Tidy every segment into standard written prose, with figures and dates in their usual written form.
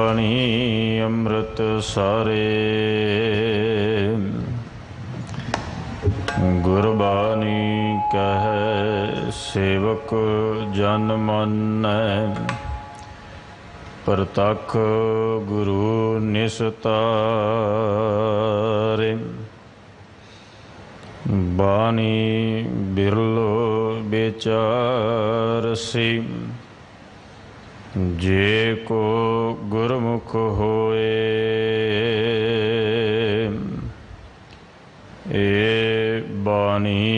बाणी अमृत सारे गुरबानी कह सेवक जन मानੈ प्रतख गुरु निस्तारे बानी बिरलो बेचारसी जे को गुरमुख होए ए बानी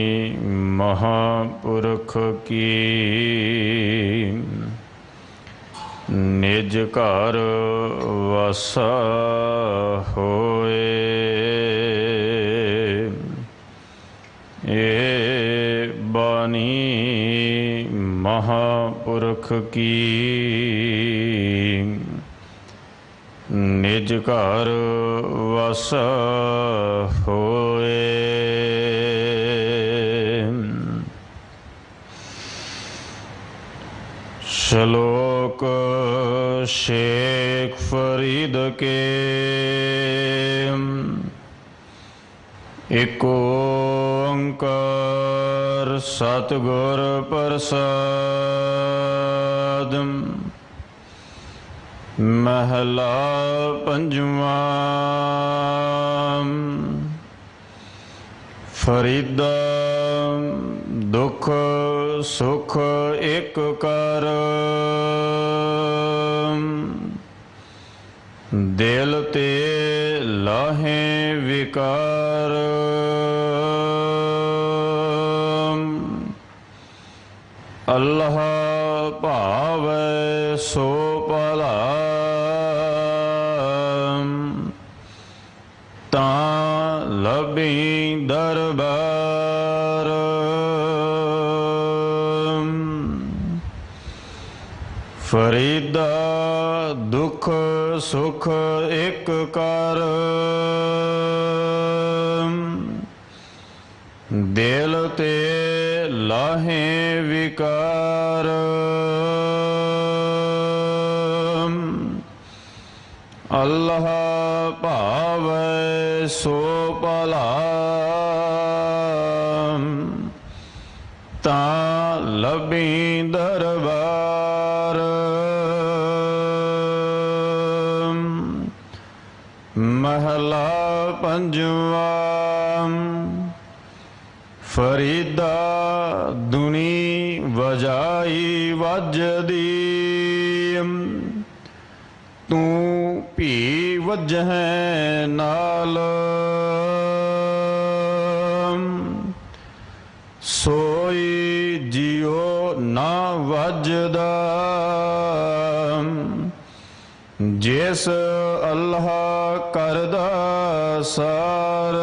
महापुरख की निज घर वासा होए ए बानी महापुरख की निज घर वासा होए। श्लोक शेख फरीद के एक ओंकार सतगुर प्रसाद महला पंजवा। फरीदा दुख सुख एक कर दिल ते लाहे विकार अल्लाह भावै सो भला तां लभी दरबार फरीदा दुख सुख एक कर दिल ते लाहे विकार अल्लाह भावै सो भला तां लभी दरबार महला पंजवा। फरीदा दुनी वजाई वजदी तू भी वजह नाल सोई जियो ना वजदा जिस अल्लाह करदा सार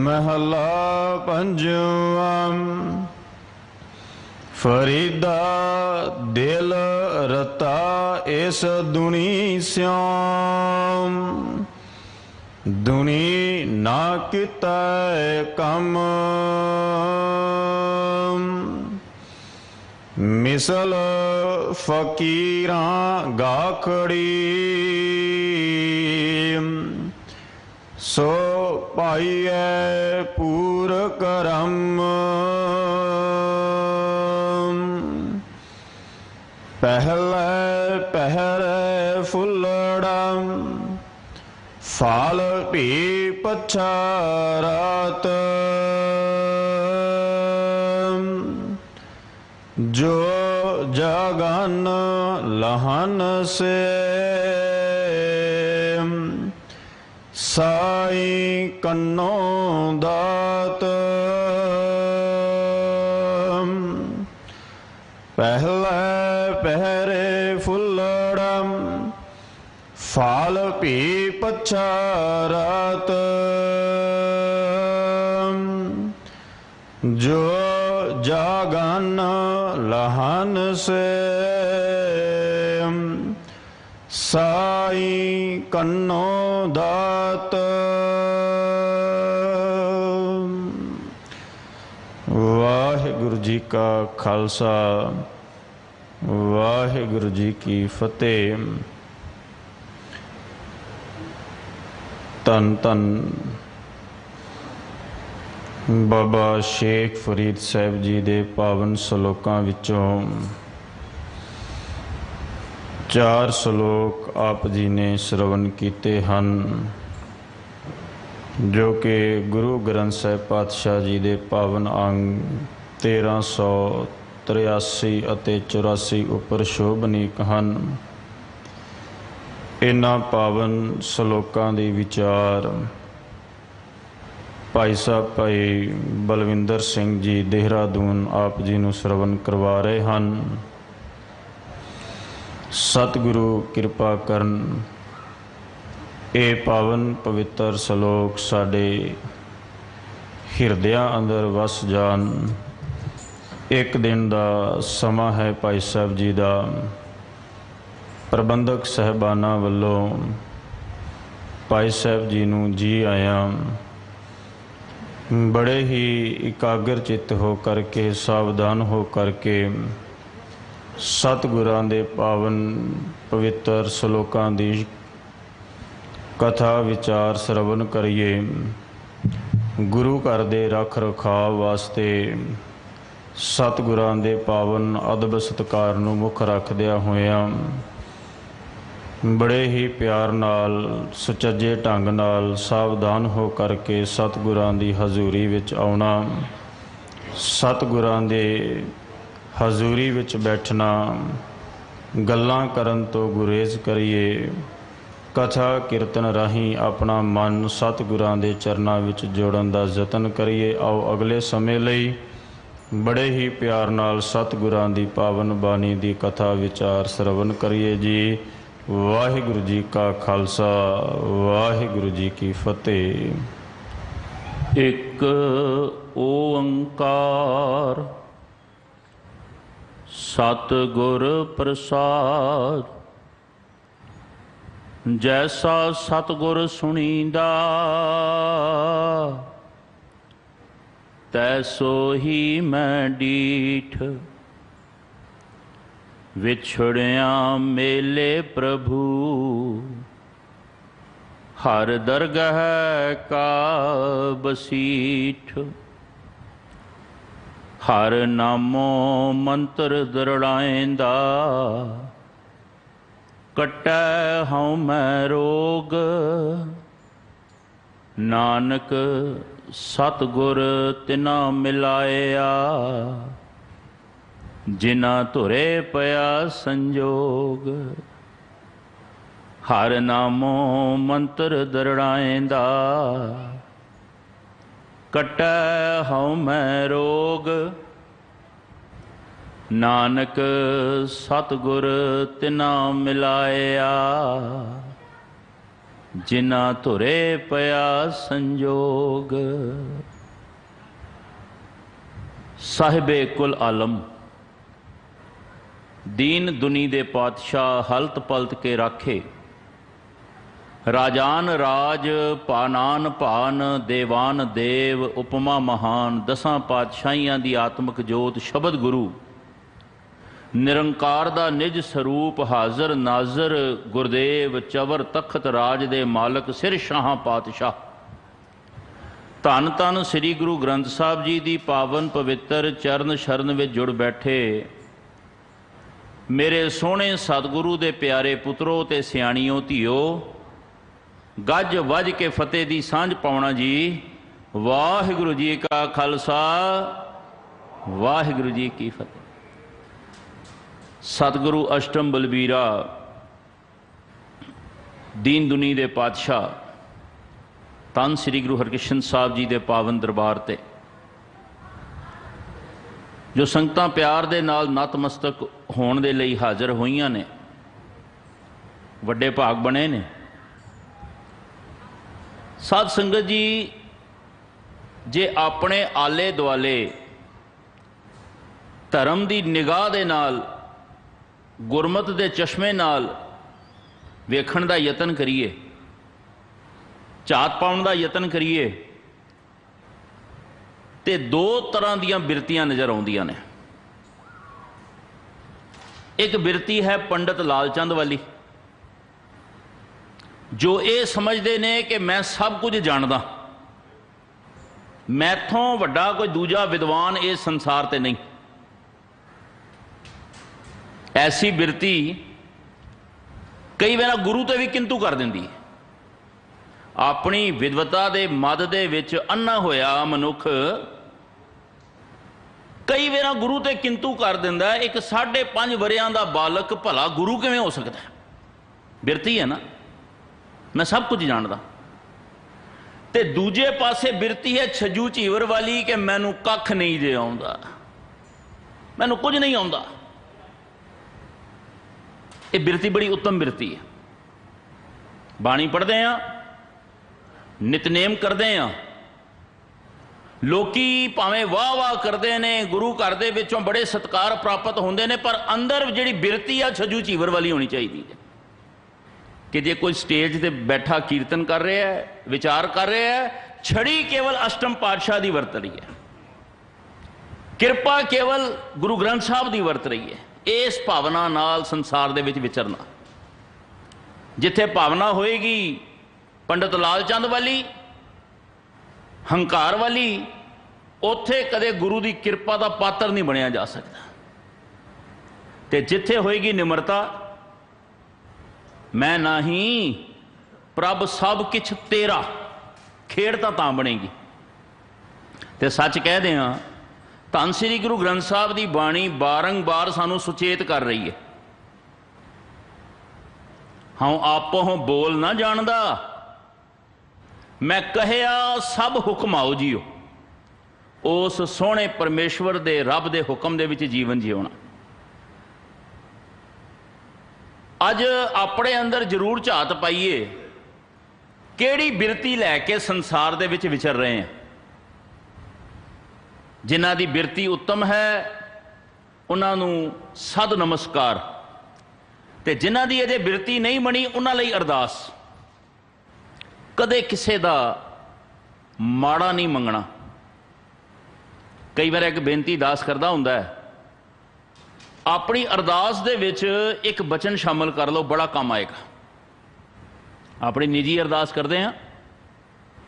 महला पंजवा। फरीदा दिल रता इस दुनी श्याम दुनी ना किता कम मिसल फकीरां गाखड़ी सो पाइए पूर करम पहले पहरे फुलड़ा फाल भी पछा रात जो जगन लहन से साई कन्नो दात पहले पहरे फुलड़म फाल भी पछा रात जो जागन लहन से साई कन्नो दात। वाहिगुरु जी का खालसा ਵਾਹਿਗੁਰੂ ਜੀ ਕੀ ਫਤਿਹ। ਧੰਨ ਧੰਨ ਬਾਬਾ ਸ਼ੇਖ ਫਰੀਦ ਸਾਹਿਬ ਜੀ ਦੇ ਪਾਵਨ ਸਲੋਕਾਂ ਵਿੱਚੋਂ 4 ਸਲੋਕ ਆਪ ਜੀ ਨੇ ਸ਼ਰਵਣ ਕੀਤੇ ਹਨ, ਜੋ ਕਿ ਗੁਰੂ ਗ੍ਰੰਥ ਸਾਹਿਬ ਪਾਤਸ਼ਾਹ ਜੀ ਦੇ ਪਾਵਨ ਅੰਗ 1383 ਅਤੇ 84 ਉੱਪਰ ਸ਼ੋਭਨੀਕ ਹਨ। ਇਹਨਾਂ ਪਾਵਨ ਸਲੋਕਾਂ ਦੀ ਵਿਚਾਰ ਭਾਈ ਸਾਹਿਬ ਭਾਈ ਬਲਵਿੰਦਰ ਸਿੰਘ ਜੀ ਦੇਹਰਾਦੂਨ ਆਪ ਜੀ ਨੂੰ ਸ਼ਰਵਣ ਕਰਵਾ ਰਹੇ ਹਨ। ਸਤਿਗੁਰੂ ਕਿਰਪਾ ਕਰਨ, ਇਹ ਪਾਵਨ ਪਵਿੱਤਰ ਸਲੋਕ ਸਾਡੇ ਹਿਰਦਿਆਂ ਅੰਦਰ ਵਸ ਜਾਣ। ਇੱਕ ਦਿਨ ਦਾ ਸਮਾਂ ਹੈ ਭਾਈ ਸਾਹਿਬ ਜੀ ਦਾ। ਪ੍ਰਬੰਧਕ ਸਾਹਿਬਾਨਾਂ ਵੱਲੋਂ ਭਾਈ ਸਾਹਿਬ ਜੀ ਨੂੰ ਜੀ ਆਇਆਂ। ਬੜੇ ਹੀ ਇਕਾਗਰ ਚਿੱਤ ਹੋ ਕਰਕੇ, ਸਾਵਧਾਨ ਹੋ ਕਰਕੇ ਸਤਿਗੁਰਾਂ ਦੇ ਪਾਵਨ ਪਵਿੱਤਰ ਸਲੋਕਾਂ ਦੀ ਕਥਾ ਵਿਚਾਰ ਸ਼ਰਵਣ ਕਰੀਏ। ਗੁਰੂ ਘਰ ਦੇ ਰੱਖ ਰਖਾਵ ਵਾਸਤੇ ਸਤਿਗੁਰਾਂ ਦੇ ਪਾਵਨ ਅਦਬ ਸਤਿਕਾਰ ਨੂੰ ਮੁੱਖ ਰੱਖਦਿਆਂ ਹੋਇਆਂ ਬੜੇ ਹੀ ਪਿਆਰ ਨਾਲ, ਸੁਚੱਜੇ ਢੰਗ ਨਾਲ, ਸਾਵਧਾਨ ਹੋ ਕਰਕੇ ਸਤਿਗੁਰਾਂ ਦੀ ਹਜ਼ੂਰੀ ਵਿੱਚ ਆਉਣਾ, ਸਤਿਗੁਰਾਂ ਦੇ ਹਜ਼ੂਰੀ ਵਿੱਚ ਬੈਠਣਾ, ਗੱਲਾਂ ਕਰਨ ਤੋਂ ਗੁਰੇਜ਼ ਕਰੀਏ। ਕਥਾ ਕੀਰਤਨ ਰਾਹੀਂ ਆਪਣਾ ਮਨ ਸਤਿਗੁਰਾਂ ਦੇ ਚਰਨਾਂ ਵਿੱਚ ਜੋੜਨ ਦਾ ਯਤਨ ਕਰੀਏ। ਆਓ ਅਗਲੇ ਸਮੇਂ ਲਈ ਬੜੇ ਹੀ ਪਿਆਰ ਨਾਲ ਸਤਿਗੁਰਾਂ ਦੀ ਪਾਵਨ ਬਾਣੀ ਦੀ ਕਥਾ ਵਿਚਾਰ ਸ਼ਰਵਣ ਕਰੀਏ ਜੀ। ਵਾਹਿਗੁਰੂ ਜੀ ਕਾ ਖਾਲਸਾ, ਵਾਹਿਗੁਰੂ ਜੀ ਕੀ ਫਤਿਹ। ਇੱਕ ਓੰਕਾਰ ਸਤਿਗੁਰ ਪ੍ਰਸਾਦ। ਜੈਸਾ ਸਤਿਗੁਰ ਸੁਣੀਂਦਾ ਤੈਸੋ ਹੀ ਮੈਂ ਡੀਠ। ਵਿਛੜਿਆ ਮੇਲੇ ਪ੍ਰਭੂ ਹਰ ਦਰਗਹ ਕਾ ਬਸੀਠ। ਹਰ ਨਾਮੋ ਮੰਤਰ ਦਰੜਾਇਂਦਾ ਕੱਟੈ ਹਉ ਮੈਂ ਰੋਗ। ਨਾਨਕ ਸਤਿਗੁਰ ਤਿਨਾ ਮਿਲਾਇਆ ਜਿਨਾ ਧੁਰੇ ਪਿਆ ਸੰਜੋਗ। ਹਰ ਨਾਮੋ ਮੰਤਰ ਦਰੜਾਇਂਦਾ ਕੱਟੈ ਹਉ ਮੈਂ ਰੋਗ। ਨਾਨਕ ਸਤਿਗੁਰ ਤਿਨਾ ਮਿਲਾਇਆ ਜਿਨਾ ਧੁਰੇ ਪਿਆ ਸੰਜੋਗ। ਸਾਹਿਬੇ ਕੁਲ ਆਲਮ ਦੀਨ ਦੁਨੀ ਦੇ ਪਾਤਸ਼ਾਹ ਹਲਤ ਪਲਤ ਕੇ ਰਾਖੇ। ਰਾਜਾਨ ਰਾਜ ਪਾਨਾਨ ਭਾਨ ਦੇਵਾਨ ਦੇਵ ਉਪਮਾ ਮਹਾਨ। 10 ਪਾਤਸ਼ਾਹੀਆਂ ਦੀ ਆਤਮਿਕ ਜੋਤ ਸ਼ਬਦ ਗੁਰੂ ਨਿਰੰਕਾਰ ਦਾ ਨਿਜ ਸਰੂਪ ਹਾਜ਼ਰ ਨਾਜ਼ਰ ਗੁਰਦੇਵ ਚਵਰ ਤਖਤ ਰਾਜ ਦੇ ਮਾਲਕ ਸਿਰ ਸ਼ਾਹਾਂ ਪਾਤਸ਼ਾਹ। ਧੰਨ ਧੰਨ ਸ੍ਰੀ ਗੁਰੂ ਗ੍ਰੰਥ ਸਾਹਿਬ ਜੀ ਦੀ ਪਾਵਨ ਪਵਿੱਤਰ ਚਰਨ ਸ਼ਰਨ ਵਿੱਚ ਜੁੜ ਬੈਠੇ ਮੇਰੇ ਸੋਹਣੇ ਸਤਿਗੁਰੂ ਦੇ ਪਿਆਰੇ ਪੁੱਤਰੋ ਤੇ ਸਿਆਣੀਓ ਧੀਓ, ਗੱਜ ਵੱਜ ਕੇ ਫਤਿਹ ਦੀ ਸਾਂਝ ਪਾਉਣਾ ਜੀ। ਵਾਹਿਗੁਰੂ ਜੀ ਕਾ ਖਾਲਸਾ, ਵਾਹਿਗੁਰੂ ਜੀ ਕੀ ਫਤਿਹ। ਸਤਿਗੁਰੂ ਅਸ਼ਟਮ ਬਲਬੀਰਾ ਦੀਨ ਦੁਨੀ ਦੇ ਪਾਤਸ਼ਾਹ ਧੰਨ ਸ੍ਰੀ ਗੁਰੂ ਹਰਕ੍ਰਿਸ਼ਨ ਸਾਹਿਬ ਜੀ ਦੇ ਪਾਵਨ ਦਰਬਾਰ ਤੇ ਜੋ ਸੰਗਤਾਂ ਪਿਆਰ ਦੇ ਨਾਲ ਨਤਮਸਤਕ ਹੋਣ ਦੇ ਲਈ ਹਾਜ਼ਰ ਹੋਈਆਂ ਨੇ, ਵੱਡੇ ਭਾਗ ਬਣੇ ਨੇ। ਸਾਧ ਸੰਗਤ ਜੀ, ਜੇ ਆਪਣੇ ਆਲੇ ਦੁਆਲੇ ਧਰਮ ਦੀ ਨਿਗਾਹ ਦੇ ਨਾਲ, ਗੁਰਮਤ ਦੇ ਚਸ਼ਮੇ ਨਾਲ ਵੇਖਣ ਦਾ ਯਤਨ ਕਰੀਏ, ਝਾਤ ਪਾਉਣ ਦਾ ਯਤਨ ਕਰੀਏ, ਤੇ 2 ਤਰ੍ਹਾਂ ਦੀਆਂ ਬਿਰਤੀਆਂ ਨਜ਼ਰ ਆਉਂਦੀਆਂ ਨੇ। एक बिरती है पंडित लालचंद वाली, जो ये समझते ने कि मैं सब कुछ जानदा, मैथों वड्डा कोई दूजा विद्वान इस संसार ते नहीं। ऐसी बिरती कई बार गुरु ते भी किंतु कर दिंदी है। अपनी विद्वता दे मद दे विच अन्ना होया मनुख कई बार गुरु ते किंतु कर दिंदा है। एक 5.5 वरियां दा बालक भला गुरु किवें हो सकता है? बिरती है ना, मैं सब कुछ जानदा। ते दूजे पासे बिरती है छजू झीवर वाली कि मैनू कख नहीं जे आउंदा, मैनू कुछ नहीं आउंदा। ये बिरती बड़ी उत्तम बिरती है। बाणी पढ़ते हैं, नितनेम करते हैं, लोकी भावें वाह वाह करते ने, गुरु घर दे विचों बड़े सत्कार प्राप्त होंदे ने, पर अंदर जिहड़ी बिरती आ छजू झीवर वाली होनी चाहिए है कि जे कोई स्टेज ते बैठा कीर्तन कर रहा है, विचार कर रहा है, छड़ी केवल अष्टम पातशाह की वरत रही है, किरपा केवल गुरु ग्रंथ साहब की वरत रही है। इस भावना नाल संसार दे विच विचरना। जिथे भावना होएगी पंडित लालचंद वाली, हंकार वाली, उत्थे कदे गुरु की किरपा का पात्र नहीं बनिया जा सकता। ते जिथे होएगी निमरता, मैं नाही प्रभ सब किछ तेरा, खेड़ तां बनेगी। ते सच कह दे हाँ, धन श्री गुरु ग्रंथ साहब की बाणी बारंबार सानू सुचेत कर रही है। हाँ आपो बोल ना जानदा, मैं कहया सब हुक्म आओ जियो। उस सोहने परमेश्वर दे रब दे हुक्म दे विच जीवन जीवना। अज अपने अंदर जरूर झात पाइए, केड़ी बिरती लैके संसार दे विच विचर रहे हैं। जिन्हां दी बिरती उत्तम है उन्हां नूं सद नमस्कार, ते जिन्हां दी अजे बिरती नहीं बनी उन्हां लई अरदास। कदे किसे दा माड़ा नहीं मंगना। कई बार एक बेनती दास करदा हुंदा है, अपनी अरदास दे विच एक बचन शामिल कर लो, बड़ा काम आएगा। अपनी निजी अरदास करते हैं,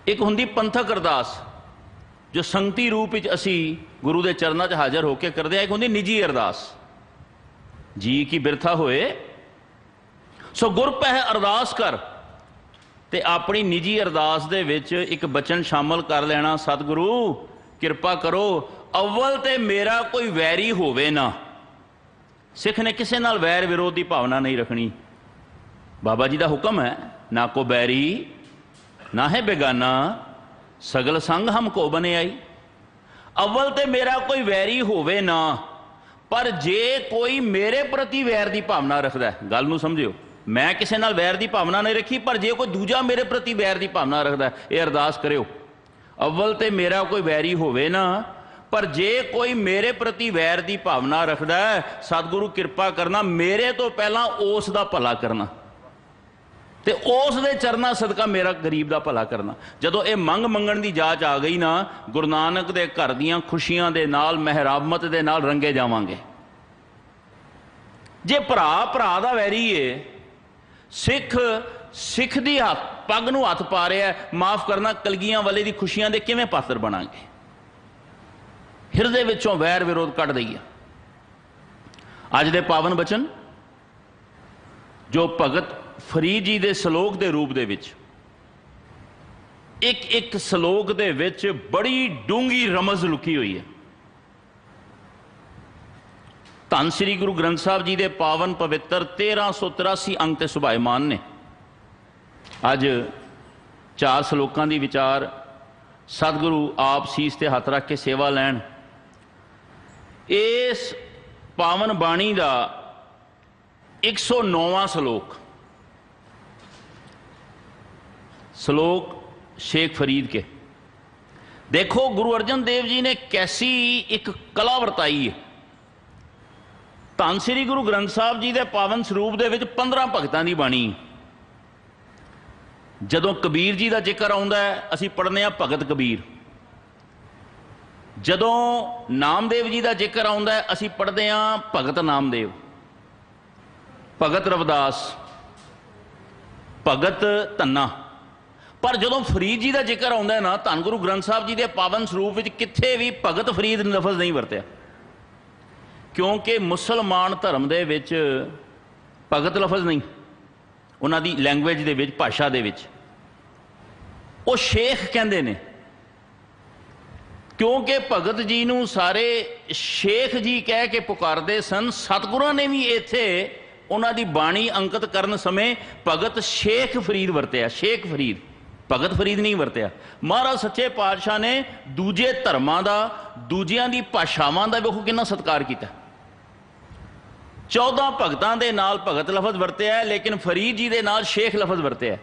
एक हुंदी पंथक अरदास जो संगती रूप विच असी गुरु के चरणों च हाजिर होकर करते हैं। एक होंदी निजी अरदास, जी की बिरथा होए सो गुर पह अरदास कर, ते अपनी निजी अरदास दे विच एक बचन शामिल कर लेना, सतगुरु किरपा करो अव्वल ते मेरा कोई वैरी होवे ना। सिख ने किसी नाल वैर विरोध की भावना नहीं रखनी। बाबा जी का हुक्म है, ना को बैरी ना है बेगाना, सगल संग हम को बने आई। अव्वल ते मेरा कोई वैरी होवे ना, पर जे कोई मेरे प्रति वैर की भावना रखता है, गल नूं समझियो, मैं किसी नाल वैर की भावना नहीं रखी, पर जे कोई दूजा मेरे प्रति वैर की भावना रखता है, ये अरदास करियो। अव्वल ते मेरा कोई वैरी होवे ना, पर जे कोई मेरे प्रति वैर की भावना रखता है, सतगुरु किरपा करना मेरे तो पहला उस दा भला करना, ते उस दे चरना सदका मेरा गरीब का भला करना। जदों ये मंग मंगण की जाच आ गई ना, गुरु नानक दे घर दीआं खुशियां दे नाल, महरामत दे नाल रंगे जावांगे। जे भरा भरा दा वैरी है, सिख सिख दी पग नूं हथ पा रहा है, माफ करना कलगियां वाले दी खुशियां दे किवें पात्र बनांगे? हिरदे विचों वैर विरोध कढ दईए। अज दे पावन बचन जो भगत फरीद जी दे सलोक दे रूप दे विच, एक एक सलोक दे विच बड़ी डूंगी रमज लुकी हुई है। धन श्री गुरु ग्रंथ साहब जी दे पावन पवित्र 1383 अंक ते सुभायमान ने। अज 4 सलोकां दी विचार सतगुरु आप सीस ते हथ रख के सेवा लैन। इस पावन बाणी का 109वां सलोक शेख फरीद के। देखो गुरु अर्जन देव जी ने कैसी एक कला वरताई है। धन श्री गुरु ग्रंथ साहब जी के पावन स्वरूप के 15 भगतां की बाणी। जदों कबीर जी का जिक्र आउंदा है, असीं पढ़ने आ भगत कबीर। जदों नामदेव जी का जिक्र आउंदा है, असीं पढ़ते हैं भगत नामदेव। ਭਗਤ ਰਵਿਦਾਸ, ਭਗਤ ਧੰਨਾ। पर ਜਦੋਂ ਫਰੀਦ ਜੀ ਦਾ ਜ਼ਿਕਰ ਆਉਂਦਾ ਨਾ ਧੰਨ ਗੁਰੂ ਗ੍ਰੰਥ ਸਾਹਿਬ ਜੀ ਦੇ ਪਾਵਨ ਸਰੂਪ ਵਿੱਚ ਕਿੱਥੇ ਵੀ ਭਗਤ ਫਰੀਦ ਲਫ਼ਜ਼ ਨਹੀਂ ਵਰਤਿਆ, ਕਿਉਂਕਿ ਮੁਸਲਮਾਨ ਧਰਮ ਦੇ ਵਿੱਚ ਭਗਤ ਲਫ਼ਜ਼ ਨਹੀਂ, ਉਹਨਾਂ ਦੀ ਲੈਂਗੁਏਜ ਦੇ ਵਿੱਚ, ਭਾਸ਼ਾ ਦੇ ਵਿੱਚ ਉਹ ਸ਼ੇਖ ਕਹਿੰਦੇ ਨੇ, ਕਿਉਂਕਿ ਭਗਤ ਜੀ ਨੂੰ ਸਾਰੇ ਸ਼ੇਖ ਜੀ ਕਹਿ ਕੇ ਪੁਕਾਰਦੇ ਸਨ। ਸਤਿਗੁਰਾਂ ਨੇ ਵੀ ਇੱਥੇ ਉਹਨਾਂ ਦੀ ਬਾਣੀ ਅੰਕਿਤ ਕਰਨ ਸਮੇਂ ਭਗਤ ਸ਼ੇਖ ਫਰੀਦ ਵਰਤਿਆ, ਸ਼ੇਖ ਫਰੀਦ, ਭਗਤ ਫਰੀਦ ਨਹੀਂ ਵਰਤਿਆ। ਮਹਾਰਾਜ ਸੱਚੇ ਪਾਤਸ਼ਾਹ ਨੇ ਦੂਜੇ ਧਰਮਾਂ ਦਾ, ਦੂਜਿਆਂ ਦੀ ਭਾਸ਼ਾਵਾਂ ਦਾ ਵੇਖੋ ਕਿੰਨਾ ਸਤਿਕਾਰ ਕੀਤਾ। 14 ਭਗਤਾਂ ਦੇ ਨਾਲ ਭਗਤ ਲਫ਼ਜ਼ ਵਰਤਿਆ, ਲੇਕਿਨ ਫਰੀਦ ਜੀ ਦੇ ਨਾਲ ਸ਼ੇਖ ਲਫ਼ਜ਼ ਵਰਤਿਆ।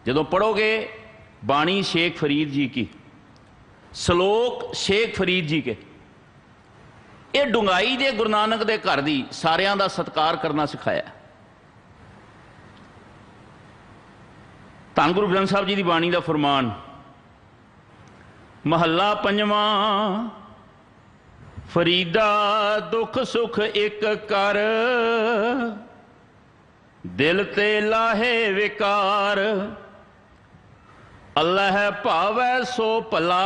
ਜਦੋਂ ਪੜੋਗੇ ਬਾਣੀ ਸ਼ੇਖ ਫਰੀਦ जी की, श्लोक शेख फरीद जी के, ये डुंगाई दे गुरु नानक दे घर दी सारियां दा सत्कार करना सिखाया। धन गुरु ग्रंथ साहब जी की बाणी का फरमान, महला पंजवां, फरीदा दुख सुख एक कर, दिल ते लाहे विकार, अल्लाह भावै सो भला,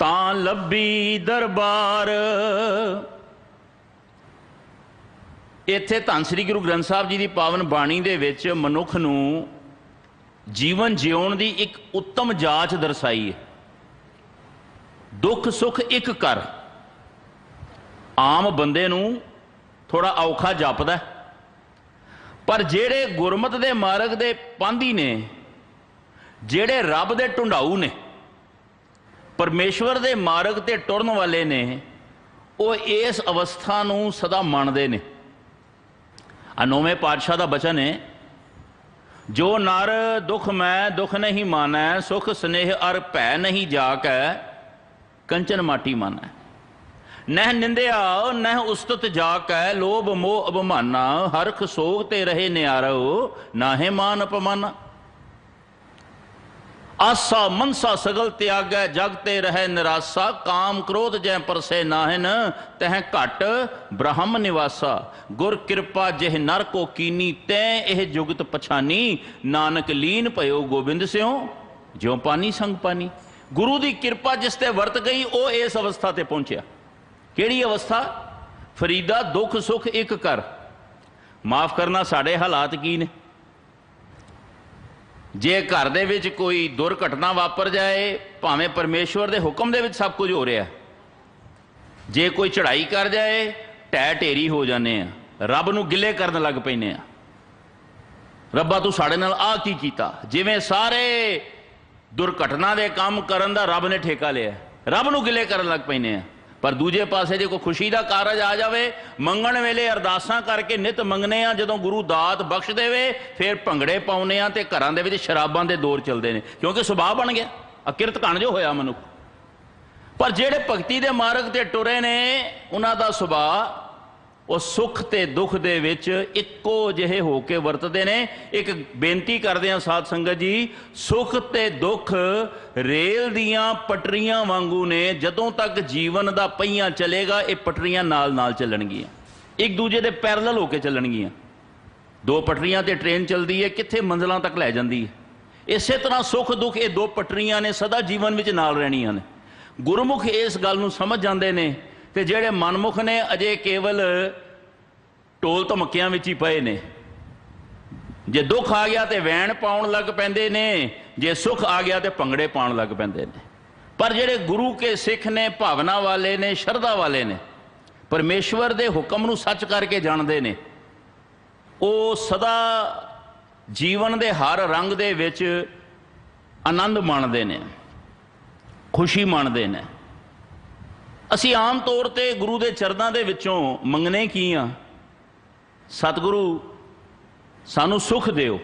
तां लब्बी दरबार। इत्थे धन श्री गुरु ग्रंथ साहब जी की पावन बाणी दे विच मनुख नूं जीवन जिउण दी एक उत्तम जाच दर्शाई है। दुख सुख एक कर, आम बंदे नूं थोड़ा औखा जापदा, पर जेड़े गुरमत दे मार्ग दे पांधी ने, जेड़े रब दे ढुंढाऊ ने, परमेश्वर दे मार्ग ते टुरन वाले ने, वो इस अवस्था नूं सदा माणदे ने। नौवें पातशाह दा बचन है, जो नर दुख मैं दुख नहीं मानै, सुख स्नेह अर भै नहीं जाकै, कंचन माटी मानै। नह निंदिया नह उस्तत जाकै, लोभ मोह अभिमाना, हरख सोग ते रहे न्यारो, नाहे मान अपमाना। आसा मनसा सगल त्यागै, जगते रहे निराशा, काम क्रोध जै परसे नाहन, तह घट ब्रह्म निवासा। गुर कृपा जिह नर को कीनी, तै एह जुगत पछानी, नानक लीन भयो गोबिंद स्यों, ज्यों पानी संग पानी। गुरु की कृपा जिस ते वरत गई, वो इस अवस्था ते पहुंचया। किहड़ी अवस्था? फरीदा दुख सुख एक कर। माफ़ करना, साढ़े हालात की ने? जे घर दे विच कोई दुर्घटना वापर जाए, भावें परमेश्वर दे हुक्म दे विच सब कुछ हो रहा, जे कोई चढ़ाई कर जाए ढह ढेरी हो जाने, रब नूं गिले करन लग पैने, रब्बा तू साढ़े नाल आ की कीता। जिवें सारे दुर्घटना दे काम करन दा रब ने ठेका लिया, रब नूं गिले करन लग पैने। पर दूजे पासे जो कोई खुशी का कारज आ जाए, मंगण वेले अरदासां करके नित मंगने आ, जदों गुरु दात बख्श देवे फिर भंगड़े पाउने आ ते घरां दे विच शराबां दे दौर चलते हैं, क्योंकि सुभाव बन गया, अकिरत घण जो होया मनुख। पर जेड़े भगती दे मार्ग ते टुरे ने, उन्हां दा सुभाव वो सुख ते दुख दे विच इक्को जिहे होके वरतदे ने। एक बेनती करदे हां साध संगत जी, सुख ते दुख रेल दियां पटरियां वांगू ने, जदों तक जीवन दा पहिया चलेगा ये पटरियां नाल नाल चलणगियां, एक दूजे दे पैरेलल होके चलणगियां। दो पटरियां ते ट्रेन चलदी है, कित्थे मंजिलां तक लै जांदी है। इसे तरह सुख दुख ये दो पटरियां ने, सदा जीवन विच नाल रहणियां ने। गुरमुख इस गल नूं समझ जांदे ने, ते जेड़े मनमुख ने अजे केवल टोल धमकियां विच ही पए ने। जे दुख आ गया तो वैन पाउण लग पैंदे ने, जे सुख आ गया तो भंगड़े पाउण लग पैंदे ने। पर जेड़े गुरु के सिख ने, भावना वाले ने, शरधा वाले ने, परमेश्वर दे हुक्म नूं सच करके जाणदे ने, वो सदा जीवन दे हर रंग दे विच आनंद माणदे ने, खुशी माणदे ने। असी आम तौर पर गुरु के चरणों के विचों मंगने की हाँ, सतगुरु सानू सुख दिओ।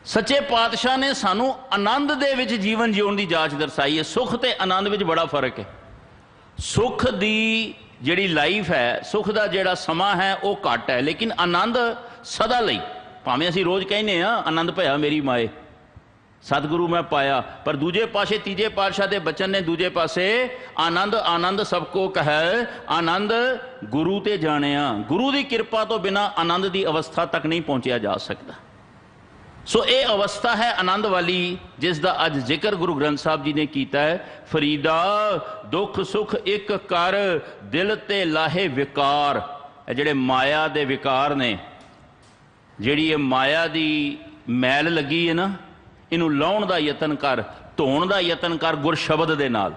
सच्चे पातशाह ने सानू आनंद दे विच जीवन जीवन की जाच दर्शाई है। सुख ते आनंद विच बड़ा फर्क है। सुख की जिहड़ी लाइफ है, सुख का जिहड़ा समा है वो घट है, लेकिन आनंद सदा लई। भावें असीं रोज़ कहने आनंद भया मेरी माए, सतगुरु मैं पाया। पर दूजे पासे तीजे पातशाह के बचन ने दूजे पासे आनंद आनंद सबको कहे, आनंद गुरु ते जानिया। गुरु की कृपा तो बिना आनंद की अवस्था तक नहीं पहुंचा जा सकता। सो ये अवस्था है आनंद वाली, जिसका अज जिक्र गुरु ग्रंथ साहब जी ने किया है। फरीदा दुख सुख एक कर, दिल ते लाहे विकार। जिहड़े माया दे विकार ने, जिहड़ी माया दी मैल लगी है ना, इनू लाउण दा यतन कर, धोण दा यतन कर गुर शब्द दे नाल।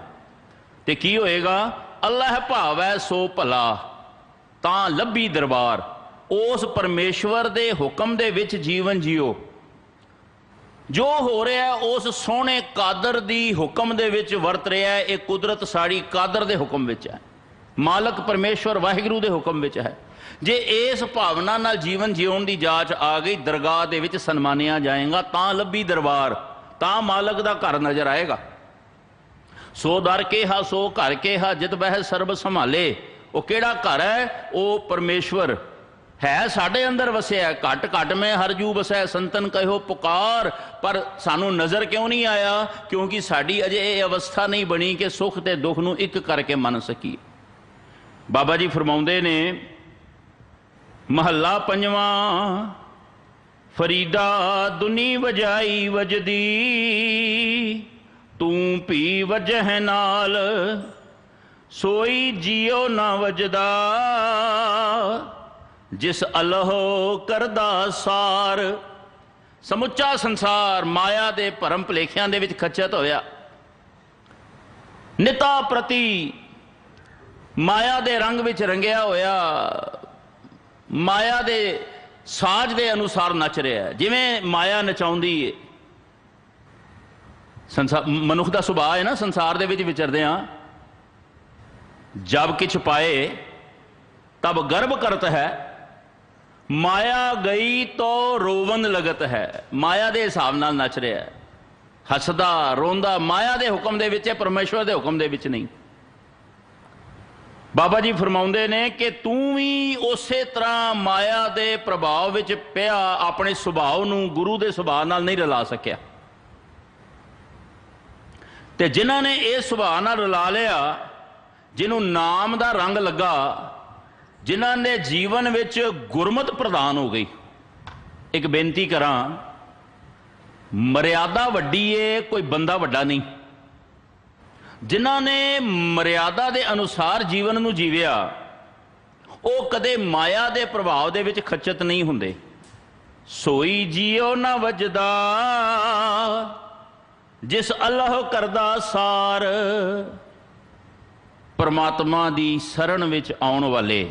ते की होएगा? अल्लाह भावै सो भला, तां लभी दरबार। उस परमेश्वर दे हुक्म दे विच जीवन जियो। जो हो रहा है उस सोहने कादर दी हुक्म दे विच वरत रहा है। एक कुदरत साड़ी कादर दे हुक्म विच है, मालक परमेश्वर वाहिगुरू दे हुक्म विच है। जे इस भावना नाल जीवन जीवन की जांच आ गई, दरगाह दे विच सन्मानिया जाएगा, तां लभी दरबार, तां मालक दा घर नजर आएगा। सो दर केहा सो घर केहा, जित बह सर्ब संभाले। वो केड़ा घर है? वो परमेश्वर है साडे अंदर वसिया। घट घट में हर जू वसै, संतन कहो पुकार। पर सानू नज़र क्यों नहीं आया? क्योंकि साड़ी अजे ये अवस्था नहीं बनी कि सुख ते दुख नू एक करके मन सकी। बाबा जी फरमाउंदे ने, महला पंजवा, फरीदा दुनी वजाई वजदी, तू भी वजह नाल, सोई जियो ना वजदा, जिस अल्लाह करदा सार। समुचा संसार माया दे भरम भुलेखियां दे विच खच्चत होया। निता प्रति माया दे रंग विच रंगिया होया, माया दे साज दे अनुसार नच रहा है। जिवें माया नचाउंदी है, संसार मनुख का सुभाव है ना, संसार दे विच विचरदे हां। जब किछ पाए तब गर्व करत है, माया गई तो रोवन लगत है। माया दे हिसाब नाल नच रहा है, हसदा रोंदा माया दे हुक्म दे विच है, परमेश्वर दे हुक्म दे विच नहीं। बाबा जी फरमाउंदे ने कि तू भी उस तरह माया दे प्रभाव विच पिया, अपने सुभाव नूं गुरु दे सुभाव नाल नहीं रला सकिया। ते जिन्हां ने इस सुभाव नाल रला लिया, जिन्हों नाम दा रंग लगा, जिन्हां ने जीवन विच गुरमत प्रदान हो गई। एक बेनती करां, मर्यादा वड्डी है, कोई बंदा वड्डा नहीं। जिन्हां ने मर्यादा दे अनुसार जीवन नूं जीविया, वो कदे माया दे प्रभाव दे विच खच्चत नहीं हुंदे। सोई जियो ना वजदा, जिस अल्लाह करदा सार। परमात्मा दी शरण विच आउण वाले,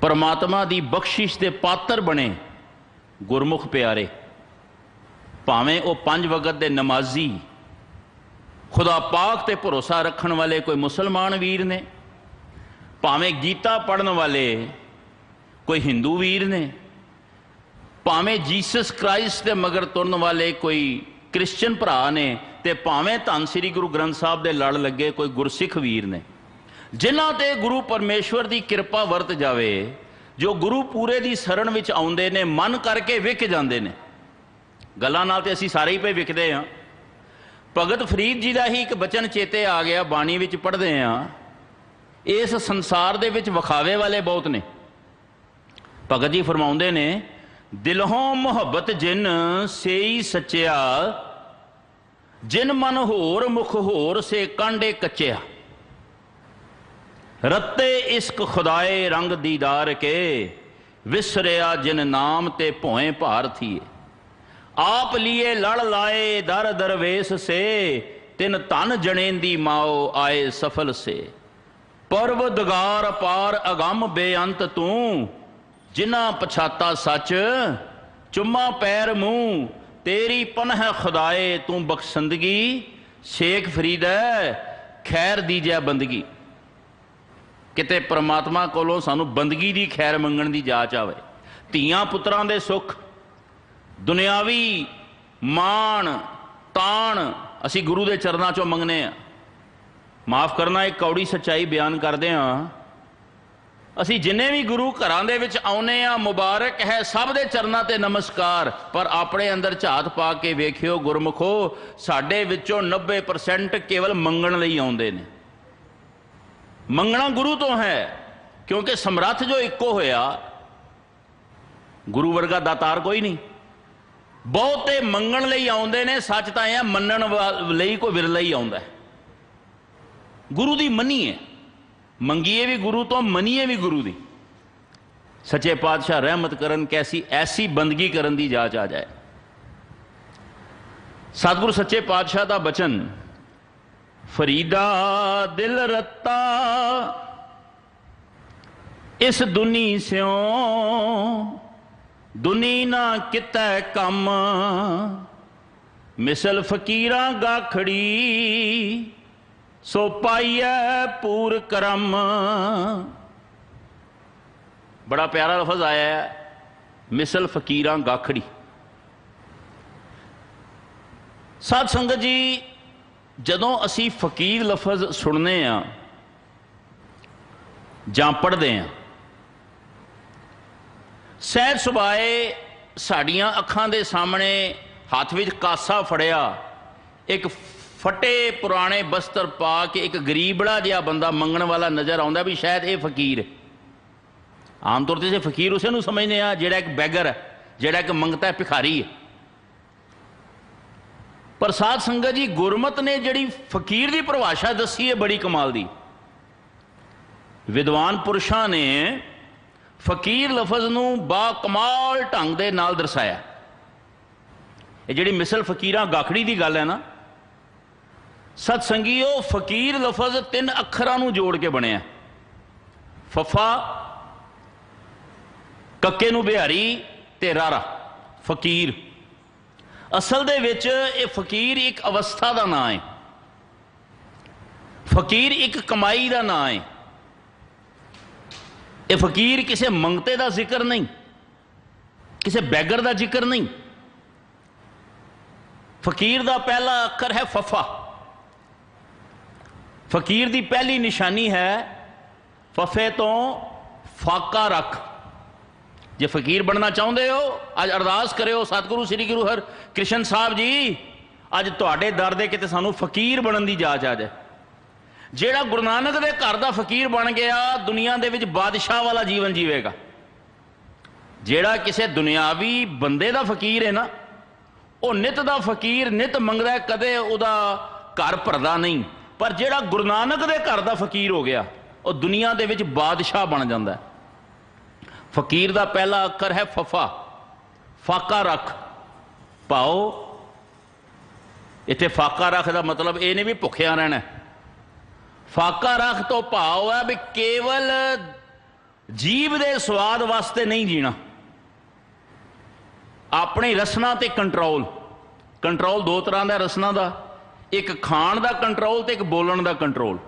परमात्मा दी बख्शिश दे पात्र बने गुरमुख प्यारे, भावें वो 5 वक्त दे नमाजी, खुदा पाक ते भरोसा रखण वाले कोई मुसलमान वीर ने, भावें गीता पढ़न वाले कोई हिंदू वीर ने, भावें जीसस क्राइस्ट के मगर तुरन वाले कोई क्रिश्चियन भरा ने, ते भावें धन श्री गुरु ग्रंथ साहब दे लड़ लगे कोई गुरसिख वीर ने। जिन्हां ते गुरु परमेश्वर की कृपा वरत जावे, जो गुरु पूरे की शरण विच आउंदे ने, मन करके विक जांदे ने। गल्लां नाल ते असीं सारे ही पे विकदे हां। भगत फरीद जी का ही एक बचन चेते आ गया, बाणी विच पढ़दे हां। इस संसार दे विच विखावे वाले बहुत ने। भगत जी फरमाउंदे ने, दिलों मुहब्बत जिन सेई सच्चिया, जिन मन होर मुख होर से कांडे कच्चिया। रत्ते इश्क खुदाए रंग दीदार के, विसरिया जिन नाम ते भोए भार थिए। आप लिए लड़ लाए दर दरवेश से, तिन तन जनेंदी माओ आए सफल से। परवदगार पार अगम बेअंत तू, जिना पछाता सच चुम्मा पैर मुंह। तेरी पनह खुदाए तू बख्शंदगी, शेख फरीद खैर दीजै बंदगी। किते परमात्मा कोलों सानू बंदगी दी खैर मंगण दी जाच आवे। धीआं पुत्रां दे सुख, दुनियावी मान ताण असी गुरु दे चरनां चों मंगने आ। माफ़ करना, एक कौड़ी सच्चाई बयान करदे हां। ਅਸੀਂ ਜਿੰਨੇ ਵੀ ਗੁਰੂ ਘਰਾਂ ਦੇ ਵਿੱਚ ਆਉਨੇ ਆ, ਮੁਬਾਰਕ ਹੈ ਸਭ ਦੇ ਚਰਨਾਂ ਤੇ ਨਮਸਕਾਰ, ਪਰ ਆਪਣੇ ਅੰਦਰ ਝਾਤ ਪਾ ਕੇ ਵੇਖਿਓ ਗੁਰਮੁਖੋ, ਸਾਡੇ ਵਿੱਚੋਂ 90% ਕੇਵਲ ਮੰਗਣ ਲਈ ਆਉਂਦੇ ਨੇ। ਮੰਗਣਾ ਗੁਰੂ ਤੋਂ ਹੈ, ਕਿਉਂਕਿ ਸਮਰੱਥ ਜੋ ਇੱਕੋ ਹੋਇਆ, ਗੁਰੂ ਵਰਗਾ ਦਾਤਾਰ ਕੋਈ ਨਹੀਂ। ਬਹੁਤੇ ਮੰਗਣ ਲਈ ਆਉਂਦੇ ਨੇ, ਸੱਚ ਤਾਂ ਇਹ ਮੰਨਣ ਲਈ ਕੋਈ ਵਿਰਲਾ ਹੀ ਆਉਂਦਾ। ਗੁਰੂ ਦੀ ਮੰਨੀਏ, ਮੰਗੀਏ ਵੀ ਗੁਰੂ ਤੋਂ, ਮੰਨੀਏ ਵੀ ਗੁਰੂ ਦੀ। ਸੱਚੇ ਪਾਤਸ਼ਾਹ ਰਹਿਮਤ ਕਰਨ, ਕੈਸੀ ਐਸੀ ਬੰਦਗੀ ਕਰਨ ਦੀ ਜਾਚ ਆ ਜਾਏ। ਸਤਿਗੁਰੂ ਸੱਚੇ ਪਾਤਸ਼ਾਹ ਦਾ ਬਚਨ, ਫਰੀਦਾ ਦਿਲ ਰਤਾ ਇਸ ਦੁਨੀ ਸਿਉ, ਦੁਨੀ ਨਾ ਕਿਤੈ ਕੰਮ, ਮਿਸਲ ਫਕੀਰਾਂ ਗਾਖੜੀ, ਸੋ ਪਾਈਐ ਪੂਰ ਕਰਮ। बड़ा प्यारा लफज आया है, मिसल फकीरां गाखड़ी। साध संगत जी, जदों असी फकीर लफज सुनने जां पढ़ते हैं, सहज सुभाए साड़ियां अखां दे सामने हाथ विच कासा फड़िया, एक फटे पुराने बस्तर पा के एक गरीबड़ा जिहा बंदा मंगण वाला नज़र आउंदा भी शायद ये फकीर है। आम तौर पर फकीर उसे समझने आ जिहड़ा एक बैगर है, जिहड़ा एक मंगता है, भिखारी है। पर साध संगत जी, गुरमत ने जिहड़ी फकीर की परिभाषा दसी है बड़ी कमाल दी। विद्वान पुरुषों ने फकीर लफज नूं बा कमाल ढंग दे नाल दर्शाया। ये जिहड़ी मिसल फकीरां गाखड़ी की गल है ना, सतसंगियो, फकीर लफज 3 अखरां नूं जोड़ के बनिया। फफा, कक्के नूं बिहारी ते रारा, फकीर। असल दे विच ये फकीर एक अवस्था का नाम है, फकीर एक कमाई का नाम है। ये फकीर किसी मंगते का जिक्र नहीं, किसी बैगर का जिक्र नहीं। फकीर का पहला अखर है फफा। फकीर की पहली निशानी है फफे तो फाका रख। जे फकीर बनना चाहते हो, अज अरदास करो सतगुरु श्री गुरु हर कृष्ण साहब जी, अज तुहाडे दर दे किते सानू फकीर बनने की जाच आ जाए। जेड़ा गुरु नानक दे घर दा फकीर बन गया, दुनिया दे विच बादशाह वाला जीवन जीवेगा। जेड़ा किसी दुनियावी बंदे दा फकीर है ना, वो नित दा फकीर, नित मंगदा, कदे उहदा घर भरदा नहीं। पर जेड़ा गुरु नानक दे घर दा फकीर हो गया, वो दुनिया दे विच बादशाह बन जाता है। फकीर का पहला अखर है फफा, फाका रख। पाओ, इत्थे फाका रख का मतलब ये नहीं भी भुखिया रहना। फाका रख तो भाव है भी केवल जीव दे स्वाद वास्ते नहीं जीना। अपनी रसना ते कंट्रोल। कंट्रोल 2 तरह का रसना का, एक खाण का कंट्रोल ते एक बोलन का कंट्रोल।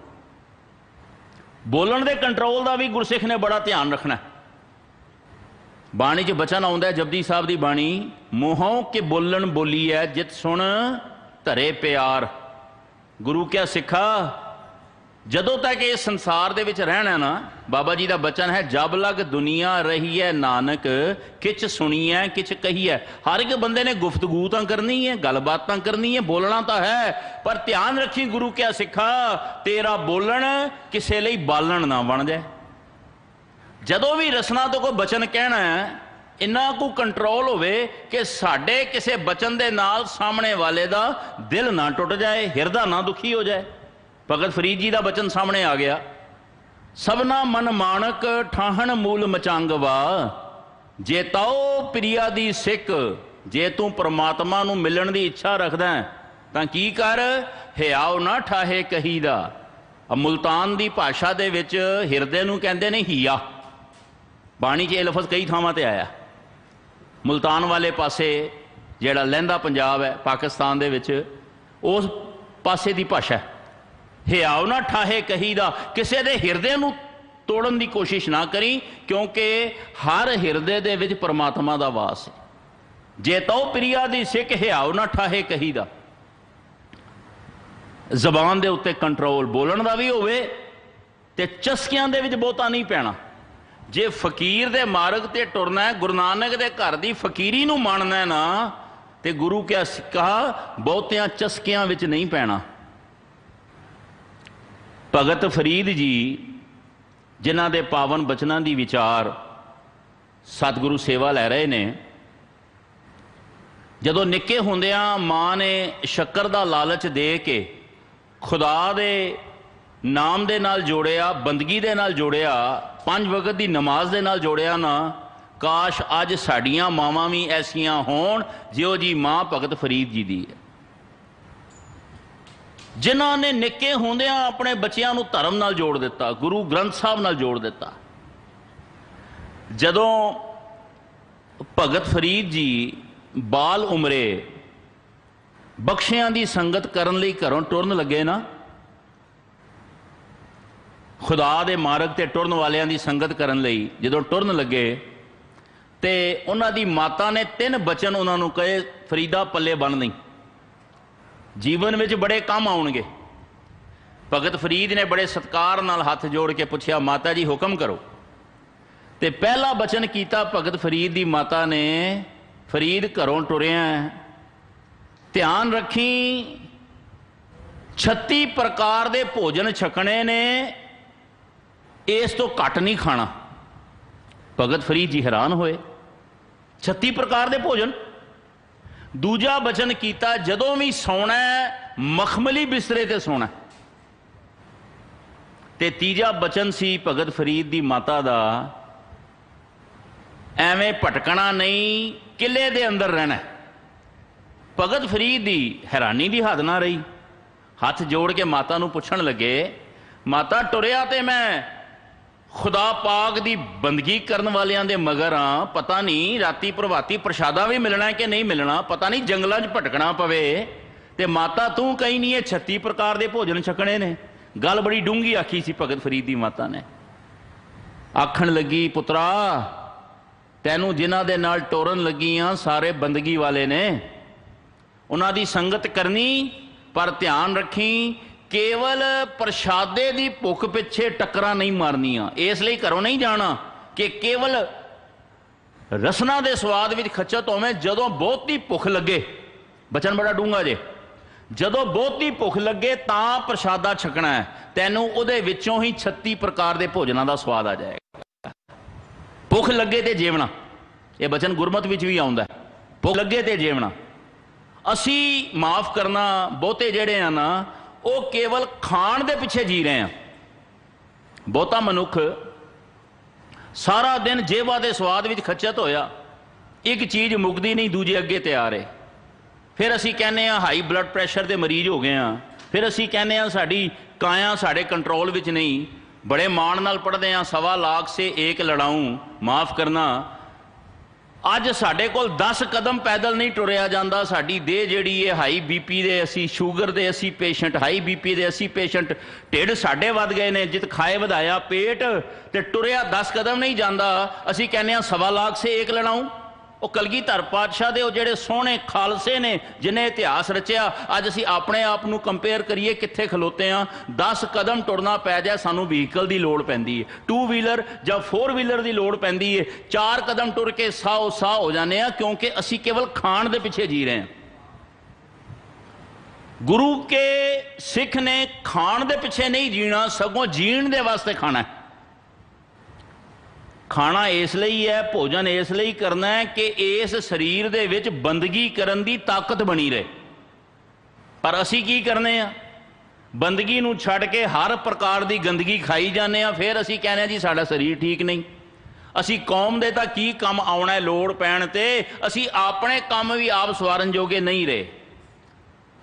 बोलन के कंट्रोल का भी गुरसिख ने बड़ा ध्यान रखना है। बाणी च बचन आउंदा है, जपजी साहब की बाणी, मूहों के बोलन बोली है जित सुन धरे प्यार। गुरु क्या सिखा, जदों तक इस संसार दे विच रहना ना, बाबा जी का बचन है, जब लग दुनिया रही है नानक, किच सुनी है किच कही है। हर एक बंदे ने गुफ्तगू तो करनी है, गलबात करनी है, बोलना तो है, पर ध्यान रखी गुरु क्या सिखा, तेरा बोलन किसे लई बालन ना बन जाए। जदों भी रसना तो कोई बचन कहना है, इन्ना को कंट्रोल होवे कि साडे किसी बचन दे नाल सामने वाले दा दिल ना टुट जाए, हिरदा ना दुखी हो जाए। भगत फरीद जी का बचन सामने आ गया, सबना मन मानक ठाहन मूल मचांगवा, जे ताओ प्रिया दी सिख। जे तू परमात्मा नूं मिलण दी इच्छा रखदा है तां की कर, हियाओ ना ठाहे कहीदा। मुल्तान की भाषा दे विच हिरदे नूं कहंदे ने हिया। बाणी च यह लफज कई थावां ते आया। मुल्तान वाले पासे जिहड़ा लहंदा पंजाब है पाकिस्तान दे विच, उस पासे की भाषा है। हियाओ ना ठाहे कहीदा, किसी दे हिरदे नूं तोड़न की कोशिश ना करी, क्योंकि हर हिरदे दे विच परमात्मा दा वास है। जे तो प्रिया दी सिख, हियाओ ना ठाहे कहीदा। जबान दे उत्ते कंट्रोल, बोलन दा भी होवे ते चस्कियां दे विच बहुता नहीं पैना। जे फकीर दे मार्ग ते टुरना है, गुरु नानक दे घर दी फकीरी नूं मानना है ना, ते गुरु क्या कहा, बहुतियां चस्कियां विच नहीं पैना। भगत फरीद जी जिन्हां दे पावन बचनां दी विचार सतगुरु सेवा लै रहे ने, जदों निक्के हुंदियां मां ने शक्कर दा लालच दे के खुदा दे नाम दे नाल जोड़िया, बंदगी दे नाल जोड़िया, 5 वक्त दी नमाज दे नाल जोड़िया ना, काश अज साड़ियां मावां भी ऐसियां होण जिहो जी मां भगत फरीद जी दी है, जिन्हां ने निक्के हुंदियां अपने बच्चियां नूं धर्म नाल जोड़ दिता, गुरु ग्रंथ साहब नाल जोड़ दिता। जदों भगत फरीद जी बाल उमरे बख्शियां दी संगत करन लई घरों टुरन लगे ना, खुदा दे मार्ग ते टुरन वालियां दी संगत करन लई जदों टुरन लगे ते उन्हां दी माता ने 3 बचन उन्हां नूं कहे, फरीदा पल्ले बन नहीं, जीवन में बड़े काम आउणगे। भगत फरीद ने बड़े सत्कार नाल हाथ जोड़ के पूछया, माता जी हुक्म करो। ते पहला बचन कीता भगत फरीद दी माता ने, फरीद घरों टुरिया ध्यान रखी 36 प्रकार दे भोजन छकने ने, इस तो घट नहीं खाना। भगत फरीद जी हैरान होए, 36 प्रकार दे भोजन। दूजा बचन कीता, जदों भी सौना मखमली बिस्तरे ते सोना। ते तीजा बचन सी भगत फरीद दी माता दा, एवें भटकना नहीं, किले दे अंदर रहना। भगत फरीद दी हैरानी दी हद ना रही, हाथ जोड़ के माता नूं पुछण लगे, माता टुरिया ते मैं खुदा पाक दी बंदगी करन वालियां दे मगर हाँ, पता नहीं राती प्रभाती प्रशादा भी मिलना है कि नहीं मिलना, पता नहीं जंगलों च भटकना पवे, ते माता तू कहीं नहीं है 36 प्रकार दे भोजन छकने ने। गल बड़ी डूंगी आखी सी भगत फरीद दी माता ने। आखण लगी, पुत्रा तैनू जिन्हां दे नाल टोरन लगियां सारे बंदगी वाले ने, उन्हां दी संगत करनी, पर ध्यान रखी केवल प्रशादे दी भुख पिछे टक्करा नहीं मारनियां। इसलिए घरों नहीं जाना कि केवल रसना दे स्वाद विच खचत होवे। जदों बहुती भुख लगे, बचन बड़ा डूंगा जे, जदों बहुती भुख लगे तां प्रशादा छकना है, तैनू उहदे विचों ही 36 प्रकार दे भोजनां दा स्वाद आ जाएगा। भुख लगे ते जेवना, यह बचन गुरमत विच भी आउंदा है, भुख लगे ते जेवना। असी माफ करना बहुते जेड़े आ ना, वो केवल खाण दे पिछे जी रहे हैं। बहुता मनुख सारा दिन जेबा दे स्वाद विच खचत होया, एक चीज़ मुकदी नहीं, दूजे अगे तैयार है। फिर असी कहने हाई ब्लड प्रैशर के मरीज हो गए हैं, फिर असी कहने साड़ी काया साढ़े कंट्रोल विच नहीं। बड़े मान नाल पढ़ते हैं, 1.25 लाख से 1 लड़ाऊं, माफ़ करना अज साढ़े कोल 10 कदम पैदल नहीं टुरिया जाता। साड़ी देह जिहड़ी है हाई बीपी दे, असी शूगर दे असी पेशेंट, हाई बीपी दे असी पेशेंट, ढिड साढ़े वध गए ने, जित खाए वधाया पेट, ते टुरिया 10 कदम नहीं जाता। असी कहने 1.25 लाख से 1 लड़ाऊं। वो कलगीधर पातशाह दे जिहड़े सोहने खालसे ने जिन्हें इतिहास रचिया, अज असी अपने आप नूं कंपेयर करिए कित्थे खलोते हैं। 10 कदम टुरना पै जाए सानूं व्हीकल की लोड़ पैंदी है, 2 व्हीलर या 4 व्हीलर की लोड़ पैंदी है। 4 कदम टुर के साओ साह हो जाने हैं, क्योंकि असी केवल खाण दे पिछे जी रहे हैं। गुरु के सिख ने खाण दे पिछे नहीं जीना, सगों जीण दे वास्ते खाना है। खाना इसलिए है, भोजन इसलिए करना है कि इस शरीर दे विच बंदगी करन दी ताकत बनी रहे। पर असी की करने आ, बंदगी नूं छड्ड के हर प्रकार की गंदगी खाई जाने आ। फिर असी कहने जी साडा शरीर ठीक नहीं। असी कौम दे तां की काम आउणा है लोड़ पैण ते, असी अपने काम भी आप सवारन जोगे नहीं रहे।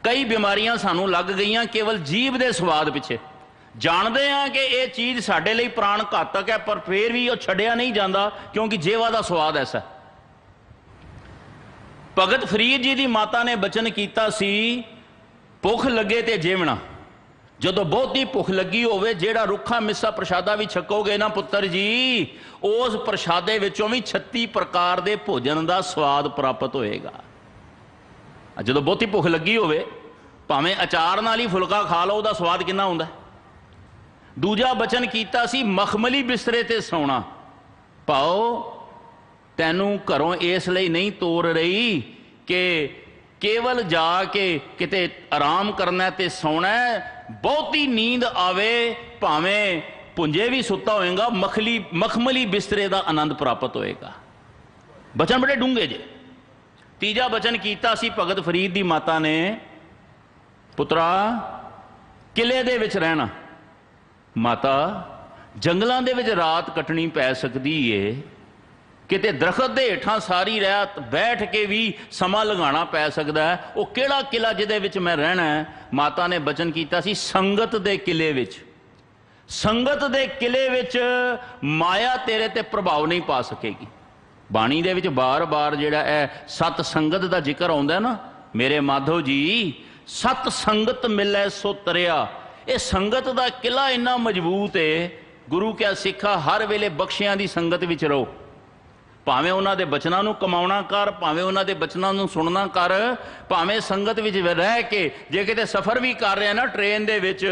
कई बीमारियां सानूं लग गईयां केवल जीभ दे स्वाद पिछे। जानते हैं कि यह चीज़ साढ़े लिए प्राण घातक है, पर फिर भी वह छड्डिया नहीं जाता, क्योंकि जेवा का स्वाद ऐसा। भगत फरीद जी की माता ने बचन किया सी, भुख लगे तो जेवना। जदों बहुती भुख लगी होवे, जेड़ा रुखा मिस्सा प्रशादा भी छकोगे ना पुत्र जी, उस प्रशादे विचों भी 36 प्रकार के भोजन का स्वाद प्राप्त होएगा। जदों बहुती भुख लगी होवे, भावें अचार नाल ही फुलका खा लो, उसका स्वाद कितना हुंदा है। दूजा बचन किया सी, मखमली बिस्तरे ते सोना। पाओ तैनू घरों इसलिए नहीं तोड़ रही कि केवल जाके किते आराम करना ते सोना है, बहुती नींद आवे भावें पुंजे भी सुता होएगा, मखमली बिस्तरे का आनंद प्राप्त होएगा। बचन बड़े डूंगे जे। तीजा बचन कीता सी भगत फरीद दी माता ने, पुत्रा किले दे विच रहना, माता जंगलों दे विच रात कटनी पै सकती है, किते दरखत दे हेठां सारी रात बैठ के भी समा लगाना पै सकता है, वो केड़ा किला जिहदे विच मैं रहना है। माता ने बचन कीता सी संगत दे किले विच, संगत दे किले विच माया तेरे ते प्रभाव नहीं पा सकेगी। बाणी दे विच बार बार जिहड़ा है सत संगत दा जिक्र आउंदा ना, मेरे माधव जी सत संगत मिलै सो तरिया। ये संगत दा किला इन्ना मजबूत है, गुरु क्या सिखा हर वेले बख्शियां दी संगत विच रहो, भावें उन्हां दे बचनां नूं कमाउणा कर, भावें उन्हां दे बचनां नूं सुणना कर, भावें संगत विच रह के जे किते सफ़र भी कर रहे ना, ट्रेन दे विच,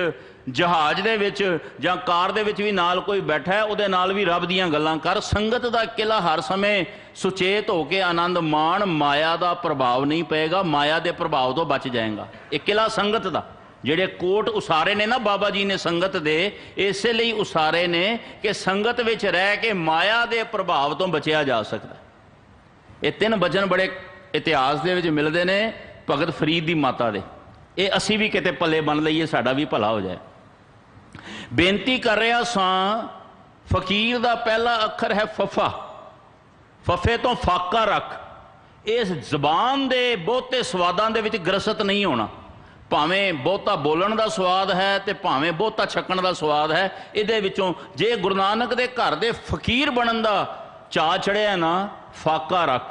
जहाज दे विच जां कार दे विच भी नाल कोई बैठा है, उहदे नाल भी रब दीयां गल्लां कर। संगत दा किला हर समय सुचेत होके आनंद माण, माया दा प्रभाव नहीं पएगा, माया दे प्रभाव तो बच जाएगा। एक किला संगत दा, जेड़े कोट उसारे ने ना बाबा जी ने संगत दे, इसे लिए उसारे ने कि संगत विच रह के माया दे प्रभाव तो बचिया जा सकता। ये तीन बचन बड़े इतिहास दे विच मिलदे ने भगत फरीद दी माता दे। ये असी भी किते पल्ले बन लईए, साडा भी भला हो जाए। बेनती कर रहा सां, फकीर दा पहला अखर है फफा, फफे तो फाका रख। इस जबान दे बहुते स्वादां दे विच ग्रसत नहीं होना, भावें बहुता बोलण दा स्वाद है ते भावें बहुता छकण दा स्वाद है। इहदे विचों जे गुरु नानक दे घर दे फकीर बनन दा चा चढ़िया ना, फाका रख।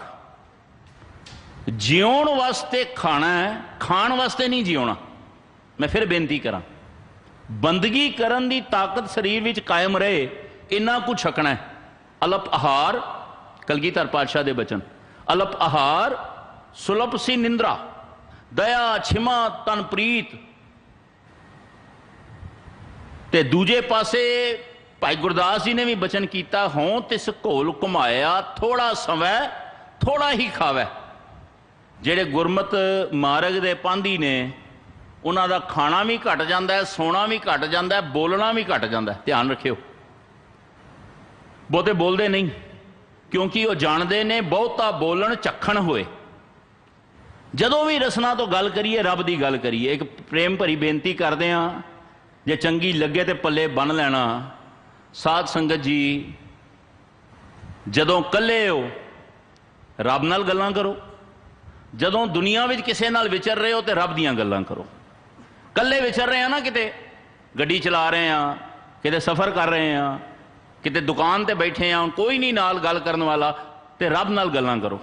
जिउण वास्ते खाना है, खाण वास्ते नहीं जिउणा। मैं फिर बेनती करा, बंदगी करन दी ताकत शरीर विच कायम रहे, इन्ना कुछ छकना है। अलप आहार, कलगीधर पातशाह दे बचन, अलप आहार सुलभ सी निंद्रा, दया छिमा तन प्रीत। ते दूजे पासे भाई गुरदास जी ने भी बचन किया, हों तिस घोल घुमाया थोड़ा समय थोड़ा ही खावै। जेड़े गुरमत मार्ग दे पांधी ने, उन्हां दा खाना भी घट जाता है, सोना भी घट जाता है, बोलना भी घट जाता है। ध्यान रखियो, बहुते बोलते नहीं, क्योंकि वो जानते ने बहुता बोलन चखण होए। जदों भी रसना तो गल करिए, रब की गल करिए, एक प्रेम भरी बेनती करते हैं, जे चंगी लगे तो पल्ले बन लेना। साध संगत जी, जदों कल्ले हो रब नाल गल्लां करो, जदों दुनिया में किसी नाल विचर रहे हो तो रब दीयां गल्लां करो। कल्ले विचर रहे हैं ना, किते गड्डी चला रहे हैं, किते सफ़र कर रहे हैं, किते दुकान ते बैठे हैं, कोई नहीं नाल गल करने वाला, तो रब नाल गल्लां करो,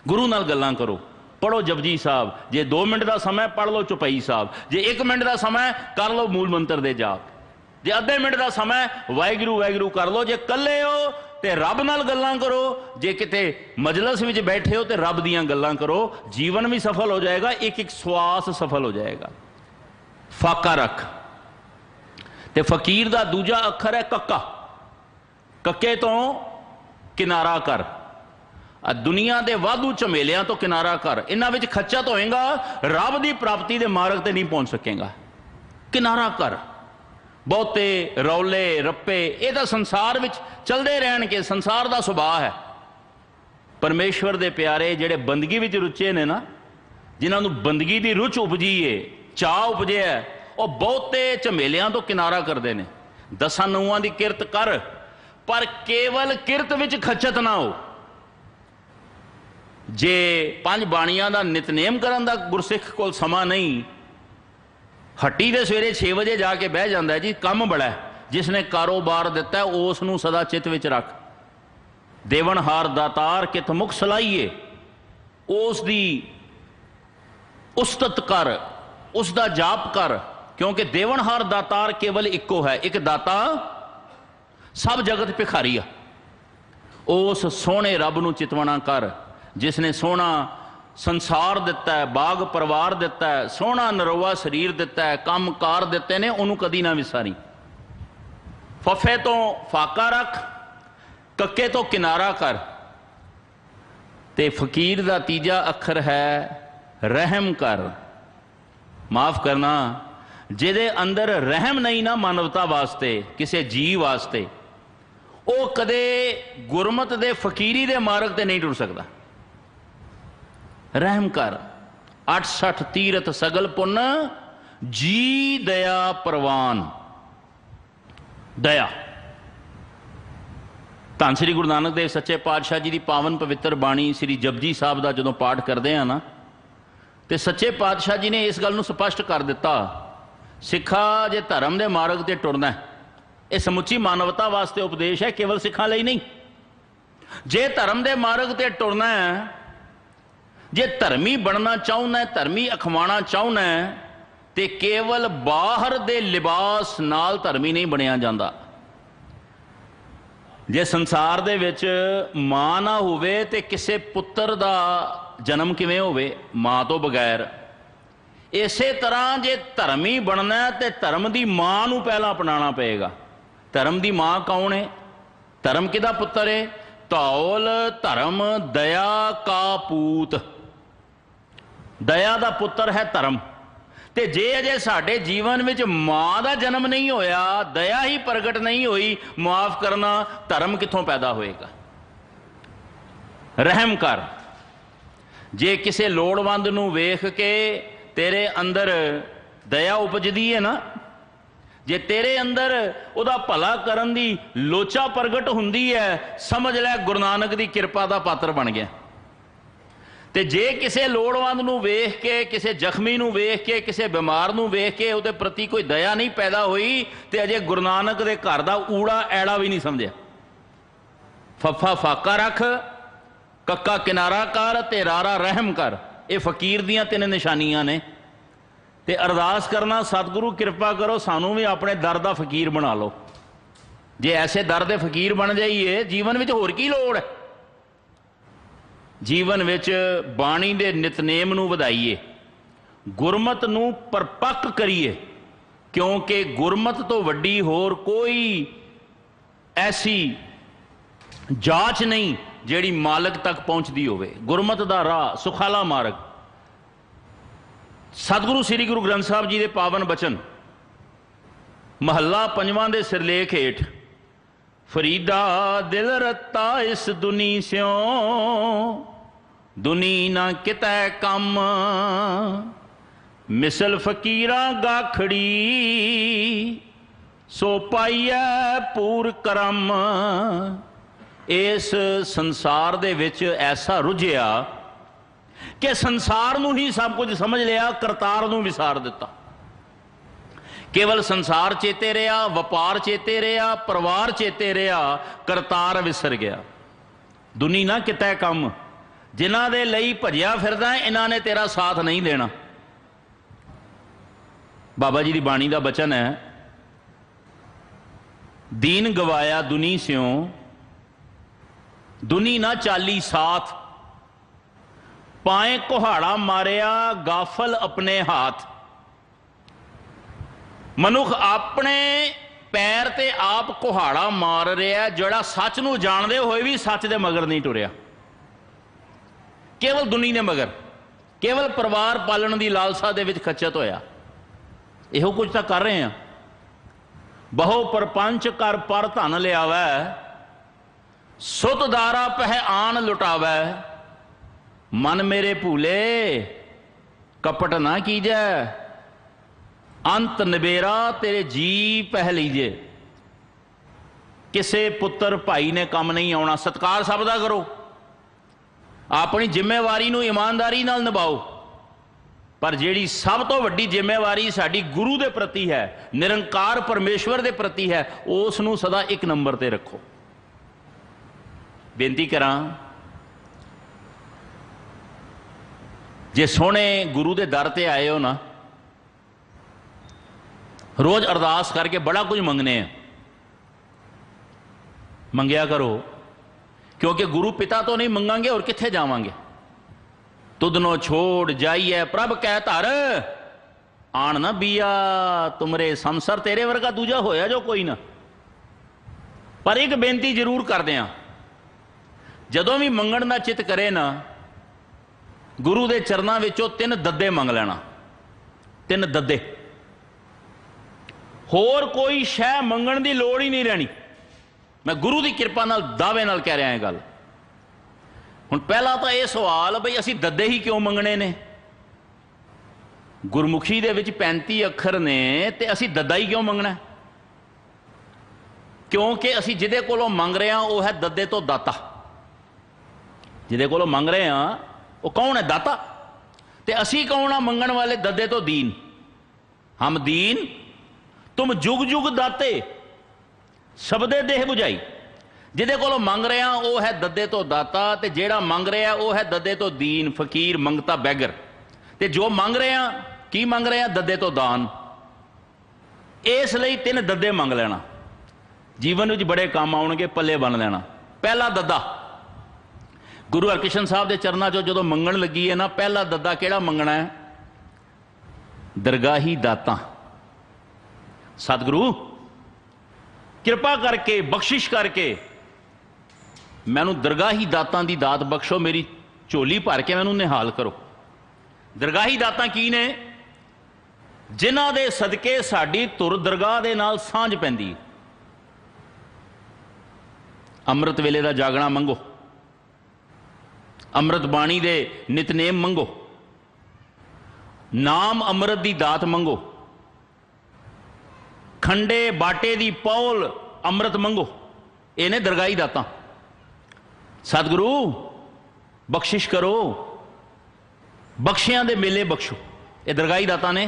गुरु नाल गल्लां करो। पढ़ो जपजी साहब, जे 2 मिनट का समय पढ़ लो चौपाई साहब, जे 1 मिनट का समय कर लो मूल मंत्र दे जाप, जे अद्धे मिनट का समय वाहिगुरू वाहिगुरू कर लो। जे कल्ले हो तो रब नाल गल्लां करो, जे किते मजलस में बैठे हो तो रब दीयां गल्लां करो। जीवन भी सफल हो जाएगा, एक एक श्वास सफल हो जाएगा। फाका रख। ते फकीर दा दूजा अखर है कक्का, कक्के तो किनारा कर। दुनिया के वाधू झमेलियां तो किनारा कर, इन्हां विच खच्चत होएगा, रब की प्राप्ति के मार्ग ते नहीं पहुंच सकेगा। किनारा कर। बहुते रौले रप्पे ये तो संसार विच चलते रहणगे, संसार का सुभाव है। परमेश्वर दे प्यारे जिहड़े बंदगी विच रुचे ने ना, जिन्होंने बंदगी की रुच उपजी है, चाह उपजे है, वो बहुते झमेलियां तो किनारा करते हैं। 10 नूआं की किरत कर, पर केवल किरत विच खच्चत ना हो। जे 5 बाणियां का नितनेम करन दा गुरसिख कोल समा नहीं, हट्टी दे सवेरे 6 बजे जाके बह जाता है जी, काम बड़ा है। जिसने कारोबार दिता है उस नूं सदा चित विच रख। देवनहार दातार कित मुख सलाइए, उस दी उस्तत कर, उसका जाप कर, क्योंकि देवनहार दातार केवल इको है। एक दाता सब जगत भिखारी आ। उस सोहने रब नूं चितवना कर, जिसने सोहना संसार दिता है, बाग परिवार दिता है, सोहना नरोआ शरीर दिता है, काम कार दिते ने, उन्होंने कदी ना विसारी। फफे तो फाका रख, कक्के तो किनारा कर। ते फकीर का तीजा अखर है रहम कर। माफ करना, जिहदे अंदर रहम नहीं ना मानवता वास्ते, किसी जीव वास्ते, वो कदे गुरमत दे फकीरी दे मार्ग ते नहीं टुर सकता। रहम कर। 68 तीरथ सगल पुन जी दया प्रवान। दया। धन श्री गुरु नानक देव सच्चे पातशाह जी की पावन पवित्र बाणी श्री जपजी साहब का जो पाठ करते हैं ना, तो सच्चे पातशाह जी ने इस गल नूं स्पष्ट कर दिता, सिखा जे धर्म के मार्ग से टुरना है, यह समुची मानवता वास्ते उपदेश है, केवल सिखा लई नहीं। जे धर्म के मार्ग से टुरना है, जे धर्मी बनना चाहना है, धर्मी अखवाना चाहना है, तो केवल बाहर दे लिबास नाल धर्मी नहीं बनिया जाता। जे संसार दे विच मां ना होवे ते किसे पुत्र दा जन्म किवें होवे मां तो बगैर। इसे तरह जे धर्मी बनना है तो धर्म की मां नूं पहला अपनाना पेगा। धर्म की मां कौन है? धर्म किदा पुत्र है? धौल धर्म दया का पूत। दया का पुत्र है धर्म। ते जे अजे साडे जीवन में मां का जन्म नहीं होया, दया ही प्रगट नहीं हुई, माफ करना, धर्म कित्थों पैदा होएगा? रहम कर। जे किसे लोड़वंद नूं वेख के तेरे अंदर दया उपजदी है ना, जे तेरे अंदर उहदा भला करन दी लोचा प्रगट हुंदी है, समझ लै गुरु नानक दी किरपा दा पात्र बन गया। ते जे किसे लोड़वंद नूं वेख के, किसे जख्मी नूं वेख के, किसे बीमार नूं वेख के उहदे प्रति कोई दया नहीं पैदा हुई, ते अजे गुरु नानक दे घर दा ऊड़ा ऐड़ा भी नहीं समझिया। फफा फाका रख, कक्का किनारा कर, ते रारा रहम कर। ये फकीर दियां 3 निशानियां ने। ते अरदास करना, सतगुरु कृपा करो सानू भी अपने दर दा फकीर बना लो। जे ऐसे दर दे फकीर बन जाइए, जीवन में होर की लोड़ है? जीवन विच बाणी दे नितनेम नूं वधाइए, गुरमत नूं परपक्क करिए, क्योंकि गुरमत तो वड्डी होर कोई ऐसी जाच नहीं जिहड़ी मालक तक पहुंचती होवे। गुरमत दा राह सुखाला मार्ग। सतगुरु श्री गुरु ग्रंथ साहब जी के पावन बचन, महला 5वां दे सिरलेख हेठ, फरीदा दिल रत्ता इस दुनी स्यों, दुनी ना कितै कम, मिसल फकीरा गाखड़ी, सो पाइया पूर करम। इस संसार दे विच ऐसा रुझिया कि संसार नूं ही सब कुछ समझ लिया, करतार नूं विसार दिता। केवल संसार चेते रहा, वपार चेते रहा, परिवार चेते रहा, करतार विसर गया। दुनी ना कितै कम, जिन्हां दे लई भजिया फिरदा इन्हां ने तेरा साथ नहीं देना। बाबा जी की बाणी का बचन है, दीन गवाया दुनी स्यों, दुनी ना चाली साथ, पाए कुहाड़ा मारिया गाफल अपने हाथ। मनुख अपने पैर ते आप कुहाड़ा मार रहा, जोड़ा सच नूं जानदे होए भी सच दे मगर नहीं टुरिया, केवल दुनी ने मगर, केवल परिवार पालन की लालसा दे विच खच्चत होया। इहो कुछ तो कर रहे हैं। बहु परपंच कर पर धन लियावै, सुत दारा पह आन लुटावै। मन मेरे भूले कपट ना कीजै, अंत निबेरा तेरे जी पह लीजे। किसे पुत्र भाई ने कम नहीं आना। सत्कार सब दा करो, अपनी जिम्मेवारी नूं ईमानदारी नाल निभाओ, पर जिहड़ी सब तो वड्डी जिम्मेवारी साडी गुरु दे प्रति है, निरंकार परमेश्वर दे प्रति है, उस नूं सदा एक नंबर ते रखो। बेनती करां, जे सोहणे गुरु दे दर ते आए हो ना, रोज अरदास करके बड़ा कुछ मंगने हैं, मंगया करो, क्योंकि गुरु पिता तो नहीं मंगांगे और कित्थे जावांगे। तुदनो छोड़ जाइए प्रभ कह धर, आन ना बिया तुमरे संसर, तेरे वर्गा दूजा होया जो कोई ना। पर एक बेनती जरूर कर दें, जदों भी मंगण का चित करे ना, गुरु के चरणों विचों 3 दद्दे मंग लेना। 3 दद्दे, होर कोई शह मंगण की लोड़ ही नहीं रहनी। मैं गुरु की कृपा नाल दावे नाल कह रहा है गल। हुण पहला तो यह सवाल बई असी दद्दे ही क्यों मंगने ने? गुरमुखी दे विच 35 अखर ने ते असी दद्दा ही क्यों मंगना? क्योंकि असी जिहदे कोलों मंग रहे हैं वह है दद्दे तो दाता। जिहदे कोलों मंग रहे हैं वो कौन है? दाता। ते असी कौन आ मंगण वाले? दद्दे तो दीन। हम दीन तुम जुग जुग दाते, शब्दे देह बुझाई। जिहदे कोलों मंग रहे हैं वह है दद्दे तो दाता, ते जेड़ा मंग रहा वह है दद्दे तो दीन, फकीर, मंगता, बैगर। ते जो मंग रहे हैं की मंग रहे हैं? दद्दे तो दान। इसलिए 3 दद्दे मंग लेना, जीवन में बड़े काम आउणगे, पल्ले बन लेना। पहला दद्दा गुरु हरकृष्ण साहब के चरणों चो जो मंगण लगी है ना, पहला दद्दा केड़ा मंगना है? दरगाही दाता। सतगुरु कृपा करके, बख्शिश करके मैनू दरगाही दातां दी दात बख्शो, मेरी झोली भर के मैनू निहाल करो। दरगाही दातां की ने? जिन्हां दे सदके साडी धुर दरगाह दे नाल सांझ पैंदी। अमृत वेले दा जागना मंगो, अमृत बाणी दे नितनेम मंगो, नाम अमृत दी दात मंगो, खंडे बाटे दी पौल अमृत मंगो। इन्हें दरगाही दातां। सतगुरु बख्शिश करो, बख्शियां दे मेले बख्शो। ये दरगाही दाता ने।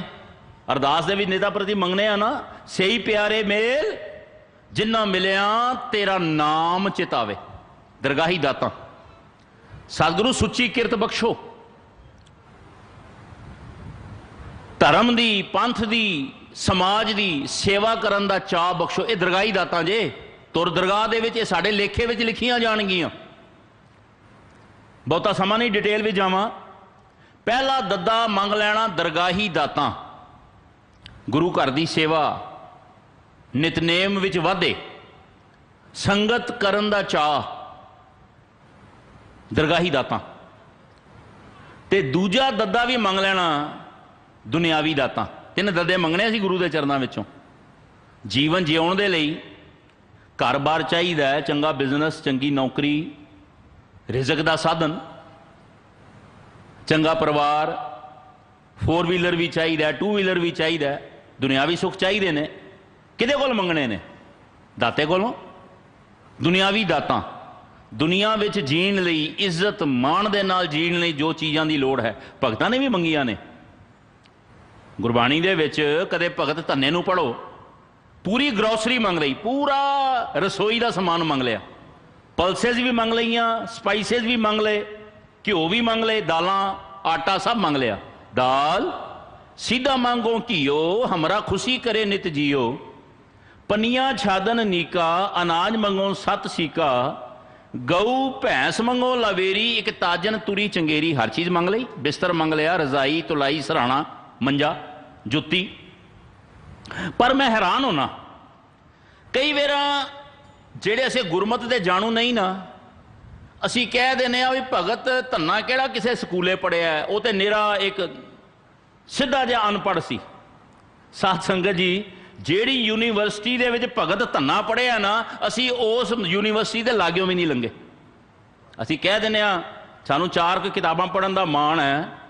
अरदास दे भी नेता प्रति मंगने आ ना, सही प्यारे मेल जिन्ना मिलिया तेरा नाम चितावे। दरगाही दाता। सतगुरु सुची किरत बख्शो, धर्म दी, पंथ दी, समाज दी सेवा करन दा चाह बख्शो। ये दरगाही दाता जे। तुर दरगाह दे विच साडे लेखे विच लिखियां जाणगियां। बहुता समा नहीं डिटेल भी जावां। पहला दद्दा मंग लेना दरगाही दाता। गुरु घर दी सेवा, नितनेम विच वाधे, संगत करन दा चाह, दरगाही दाता। ते दूजा दद्दा भी मंग लेना दुनियावी दाता। 3 दद्दे मंगने सी गुरु के चरणों विचों। जीवन जिउण दे लई घर बार चाहिदा है, चंगा बिजनेस, चंगी नौकरी, रिजक दा साधन, चंगा परिवार, 4 व्हीलर भी चाहिए, 2 व्हीलर भी चाहिए, दुनियावी सुख चाहिए ने। किहदे कोल मंगने ने? दाते कोलों। दुनियावी दाता। दुनिया विच जीण लई, इज्जत मान दे नाल जीण लई जो चीज़ां दी लोड़ है भगतां ने भी मंगियां ने। गुरबाणी दे विच कदे भगत धन्ने नूं पढ़ो, पूरी ग्रोसरी मंग लई, पूरा रसोई का समान मंग लिया, पल्सेज भी मंग लईयां, स्पाइसेज भी मंग ले, घ्यो भी मंग ले, दालां आटा सब मंग लिया। दाल सीधा मांगो घियो, हमरा खुशी करे नित जियो, पनिया छादन नीका, अनाज मंगो 7 सीका, गऊ भैंस मंगो लावेरी, एक ताजन तुरी चंगेरी। हर चीज़ मंग लई। बिस्तर मंग लिया, रजाई, तुलाई, सराहना, मंजा, जुत्ती। पर मैं हैरान होना, कई बार जेड़े असे गुरमत दे जाणू नहीं ना, असी कह देने भी भगत धन्ना केड़ा किसे स्कूले पढ़िया है, वो तो निरा एक सीधा जिहा अनपढ़ सी। साध संगत जी, जेड़ी यूनीवर्सिटी दे विच भगत धन्ना पढ़िया ना, असी उस यूनीवर्सिटी दे लागों भी नहीं लंघे। असी कह देने सानू 4 किताबां पढ़न दा माण है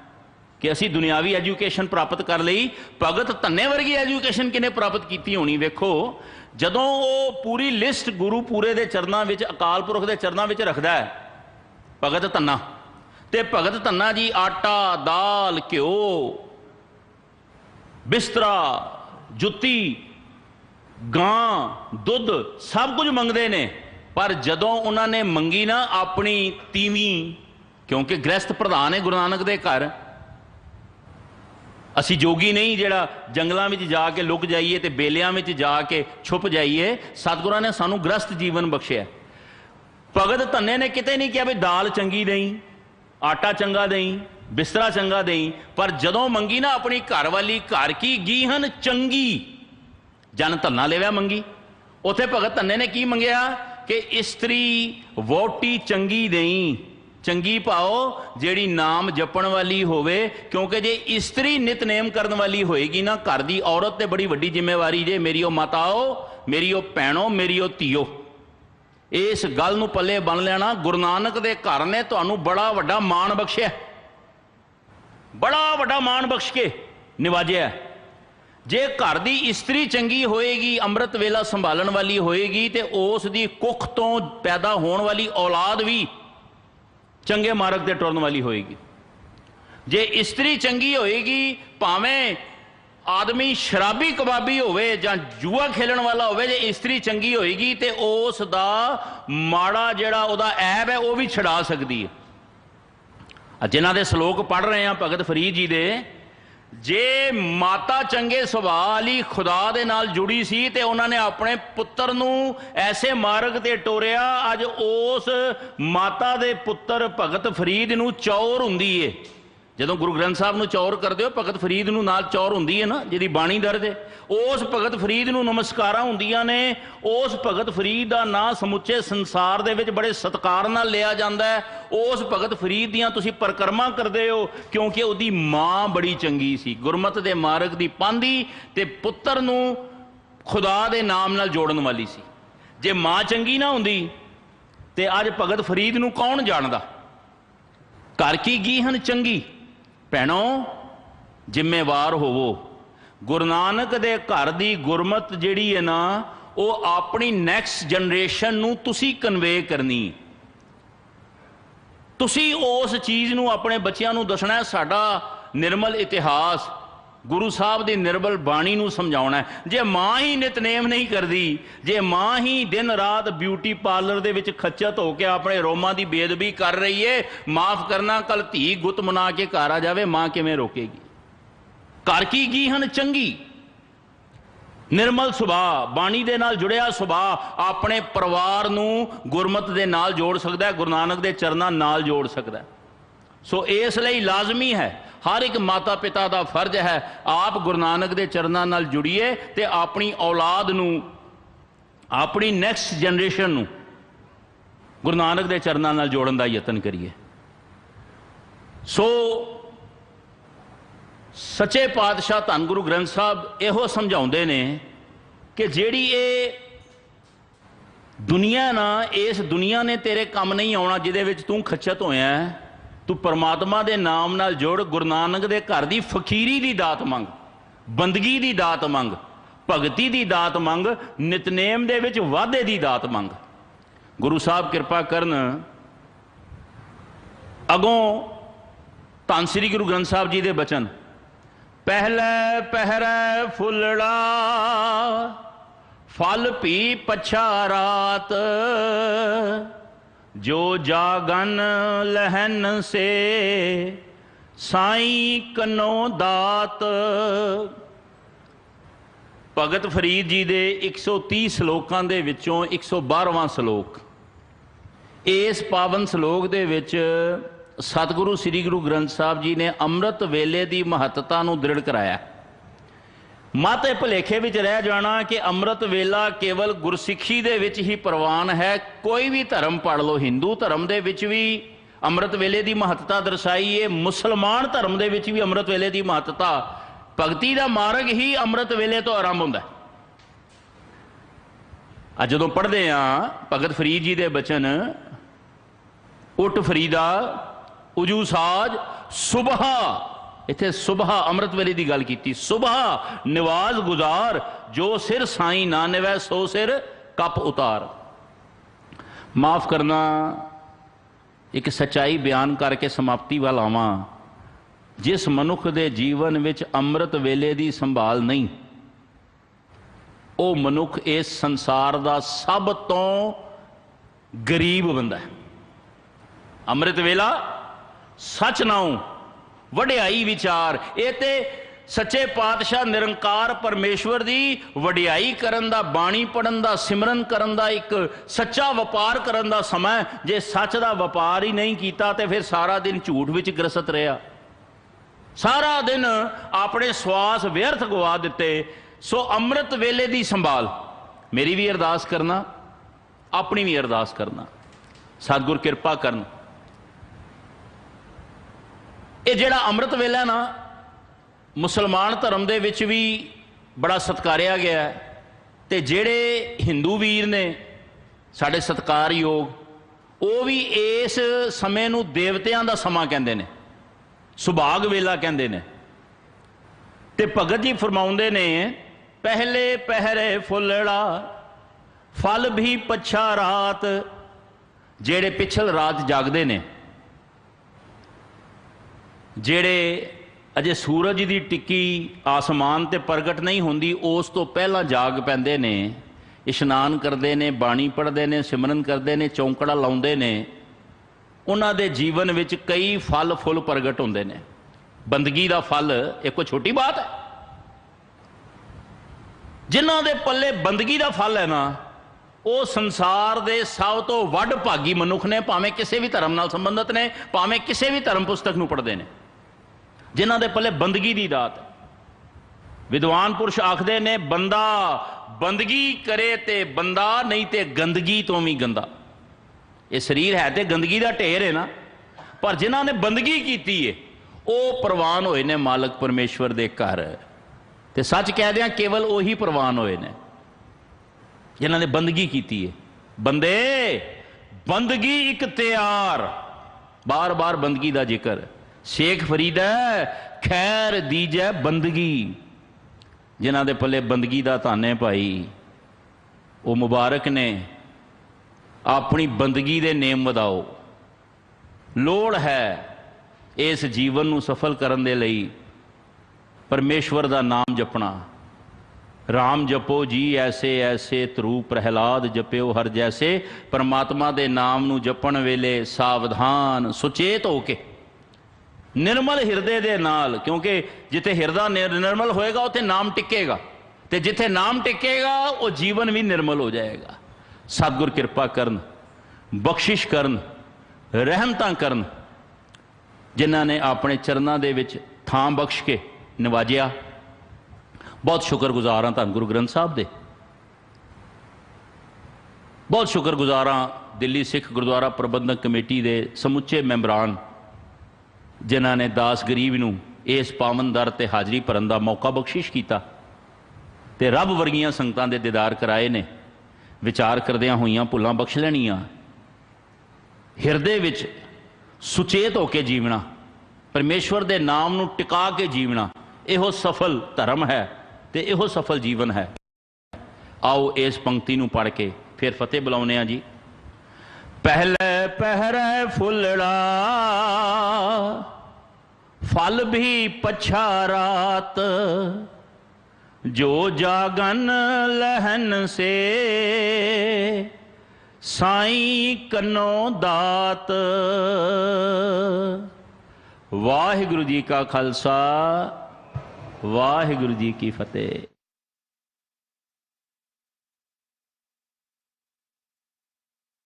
कि असी दुनियावी एजुकेशन प्राप्त कर लई। भगत धन्ने वर्गी एजुकेशन किने प्राप्त की होनी? वेखो, जदों वो पूरी लिस्ट गुरु पूरे दे चरणों विच, अकाल पुरख दे चरणों विच रखदा है भगत धन्ना, ते भगत धन्ना जी आटा, दाल, घ्यो, बिस्तरा, जुत्ती, गां, दुध सब कुछ मंगते ने। पर जदों उन्होंने मंगी ना अपनी तीवीं, क्योंकि गृहस्थ प्रधान है गुरु नानक दे घर, असी जोगी नहीं जिहड़ा जंगलों में जाके लुक जाइए तो बेलियां में जाके छुप जाइए। सतगुरां ने सानू गृहस्थ जीवन बख्शिया। भगत धन्ने ने किते नहीं किया भी दाल चंगी दई, आटा चंगा दई, बिस्तरा चंगा दई, पर जदों मंगी ना अपनी घर वाली, घर की गीहन चंगी, जन धन्ना लेवया मंगी। उत्थे भगत धन्ने ने की मंगया? कि इस्त्री वोटी चंगी नहीं, चंगी पाओ ਜਿਹੜੀ नाम जपण वाली होवे, क्योंकि जे इस्त्री नितनेम करन वाली होएगी ना, घर दी औरत ते बड़ी वड्डी जिम्मेवारी जे। मेरी ओ माताओ, मेरी ओ भैणों, मेरी ओ धीओ, इस गल नूं पल्ले बन लेना। गुरु नानक दे घर ने तुहानूं बड़ा वड्डा माण बख्शिया, बड़ा वड्डा माण बख्श के निवाजिया। जे घर दी इस्त्री चंगी होएगी, अमृत वेला संभालण वाली होएगी, तो उस दी कुख तो पैदा होने वाली औलाद भी चंगे मार्ग ते टुरन वाली होएगी। जे इस्त्री चंगी होएगी, भावें आदमी शराबी कबाबी होवे जां जुआ खेलण वाला होवे, जे इस्त्री चंगी होएगी तो उस दा माड़ा जिहड़ा उहदा ऐब है वह भी छड़ा सकदी है। जिन्हां दे श्लोक पढ़ रहे हैं भगत फरीद जी दे, जे माता चंगे सुभाਅ वाली खुदा दे नाल जुड़ी सी ते उन्होंने अपने पुत्र नूं ऐसे मार्ग ते टोरिया। अज उस माता दे पुत्र भगत फरीद नूं चौर हुंदी है। जदों गुरु ग्रंथ साहब नूं चौर करदे हो, भगत फरीद नूं नाल चौर हुंदी है ना, जिहदी बाणी दर्ज है। उस भगत फरीद नूं नमस्कारां हुंदियां ने। उस भगत फरीद दा नां समुचे संसार दे विच बड़े सत्कार नाल लिया जांदा है। उस भगत फरीद दियां तुसीं परिक्रमा करदे हो, क्योंकि उहदी मां बड़ी चंगी सी, गुरमत दे मार्ग दी पांदी ते पुत्र नूं खुदा दे नाम नाल जोड़न वाली सी। जे मां चंगी ना हुंदी ते अज भगत फरीद नूं कौन जाणदा। घर की गीहन चंगी, भैणों जिम्मेवार होवो। गुरु नानक दे घर दी गुरमत जिहड़ी है ना, वो अपनी नैक्सट जनरेशन नूं तुसीं कन्वे करनी। तुसीं उस चीज़ नूं अपने बच्चों नूं दसना है। साडा निर्मल इतिहास, गुरु साहब की निर्मल बाणी नूं समझाउणा है। जे मां ही नितनेम नहीं करदी, जे मां ही दिन रात ब्यूटी पार्लर दे विच खच्चत होकर अपने रोमां की बेदबी कर रही है, माफ़ करना कल धी गुत मना के घर आ जाए, मां किवें रोकेगी। घर की गीहन चंगी, निर्मल सुभाਅ, बाणी दे नाल जुड़िया सुभाਅ अपने परिवार नूं गुरमत दे नाल जोड़ सकदा है, गुरु नानक दे चरनां नाल जोड़ सकदा है। सो इसलिए लाजमी है, हर एक माता पिता का फर्ज है, आप गुरु नानक के चरणों नाल जुड़िए ते अपनी औलाद नूं, अपनी नैक्सट जनरेशन नूं गुरु नानक के चरणों नाल जोड़न का यतन करिए। सो सच्चे पातशाह धन गुरु ग्रंथ साहब इहो समझाउंदे ने कि जिहड़ी ये दुनिया ना, इस दुनिया ने तेरे काम नहीं आउणा जिहदे विच तूं खच्चत होया है। तू परमात्मा दे नाम नाल जोड़, गुरु नानक दे घर दी फकीरी दी दात मंग, बंदगी दी दात मंग, भगती दी दात मंग, नितनेम दे विच वाधे दी दात मंग। गुरु साहब कृपा करन, अगों धन श्री गुरु ग्रंथ साहब जी दे बचन, पहले पहरे फुलड़ा फल पी पछा रात, जो जागन लहन से साई कनो दात। भगत फरीद जी दे 130 श्लोकां दे विचों 112वां श्लोक, इस पावन श्लोक दे विच सतगुरु श्री गुरु ग्रंथ साहब जी ने अमृत वेले की महत्ता नूं दृढ़ कराया। माते भुलेखे विच रह जाना कि अमृत वेला केवल गुरसिੱਖੀ दे विच ही प्रवान है। कोई भी धर्म पढ़ लो, हिंदू धर्म दे विच भी अमृत वेले की महत्ता दर्शाई है, मुसलमान धर्म दे विच भी अमृत वेले की महत्ता, भगती का मार्ग ही अमृत वेले तो आरंभ होंदा है। अज जदों पढ़दे आ भगत फरीद जी दे बचन, उठ फरीदा उजू साज सुबह, इत्थे सुबह अमृत वेले की गल की। सुबह निवाज गुजार, जो सिर साई ना निवै सो सिर कप उतार। माफ़ करना, एक सच्चाई बयान करके समाप्ति वाल आवां। जिस मनुख दे जीवन विच अमृत वेले की संभाल नहीं, वो मनुख इस संसार का सब तो गरीब बंदा है। अमृत वेला सच नाउ वडियाई विचार, ये ते सच्चे पातशाह निरंकार परमेश्वर की वडियाई करन दा, बाणी पढ़न दा, सिमरन करन दा, एक सच्चा वपार करन दा समय। जे सच दा वपार ही नहीं कीता ते फिर सारा दिन झूठ विच ग्रसत रहा, सारा दिन अपने स्वास व्यर्थ गवा दिते। सो अमृत वेले की संभाल, मेरी भी अरदास करना, अपनी भी अरदास करना, सतगुर कृपा करन। ये जिहड़ा अमृत वेला ना मुसलमान धर्म दे विच भी बड़ा सत्कारिया गया है, ते जिहड़े हिंदू वीर ने साडे सत्कारयोग, वो भी इस समय नूं देवतियां दा समा कहंदे ने, सुभाग वेला कहंदे ने। ते भगत जी फरमाउंदे ने, पहले पहरे फुलड़ा फल भी पछा रात। जेड़े पिछल रात जागदे ने, जेड़े अजे सूरज की टिक्की आसमान ते प्रगट नहीं होंदी, उस तो पहला जाग पैंदे ने, इशनान करते हैं, बाणी पढ़ते हैं, सिमरन करते हैं, चौंकड़ा लाउंदे ने। उन्हां दे जीवन विच कई फल फुल प्रगट होंदे ने। बंदगी का फल एक कोई छोटी बात है? जिन्हां दे पल्ले बंदगी का फल है ना, वो संसार दे सब तो वड भागी मनुख ने, भावें किसी भी धर्म नाल संबंधित ने, भावें किसी भी धर्म पुस्तक नूं पढ़ते हैं, जिन्हां दे पल्ले बंदगी की दात। विद्वान पुरुष आखदे ने, बंदा बंदगी करे ते बंदा, नहीं ते गंदगी तो भी गंदा। ये शरीर है तो गंदगी का ढेर है ना, पर जिन्हां ने बंदगी की है वो प्रवान होए ने मालक परमेश्वर दे घर। ते सच कह दिया, केवल वही प्रवान होए ने जिन्हां ने बंदगी की है। बंदे बंदगी इख्तियार, बार बार बंदगी का जिक्र। शेख फरीद है, खैर दीजै बंदगी। जिन्हां दे पल्ले बंदगी का धन है भाई, वो मुबारक ने। अपनी बंदगी दे नेम वधाओ। लोड़ है इस जीवन नूं सफल करन दे लई परमेश्वर का नाम जपना। राम जपो जी ऐसे ऐसे, ध्रुव प्रहलाद जपियो हर जैसे। परमात्मा के नाम नूं जपण वेले सावधान सुचेत होके, निर्मल हिरदे दे नाल, क्योंकि जिथे हिरदा निर्मल होएगा उत्थे नाम टिकेगा, ते जिथे नाम टिकेगा वो जीवन भी निर्मल हो जाएगा। सतगुर कृपा करन, बख्शिश करन, रहमतां करन। जिन्हां ने अपने चरनां दे विच थां बख्श के नवाजिया, बहुत शुक्रगुजार हाँ धन गुरु ग्रंथ साहब दे। बहुत शुक्रगुजार हाँ दिल्ली सिख गुरुद्वारा प्रबंधक कमेटी दे समुचे मैंबरान, जिन्हां ने दास गरीब नूं इस पावन दर ते हाज़री भरन दा मौका बख्शिश किया, ते रब वर्गियां संगतां दे दीदार कराए ने। विचार करदियां होइयां भुलां बख्श लैणियां। हिरदे विच सुचेत होके जीवना, परमेश्वर दे नाम नूं टिका के जीवना, इहो सफल धर्म है ते इहो सफल जीवन है। आओ इस पंक्ति नूं पढ़ के फिर फतेह बुलाउने आ जी। पहले पहरे फुलड़ा फल भी पछा रात, जो जागन लहन से साईं कनो दात। वाहिगुरु जी का खालसा, वाहिगुरु जी की फतेह।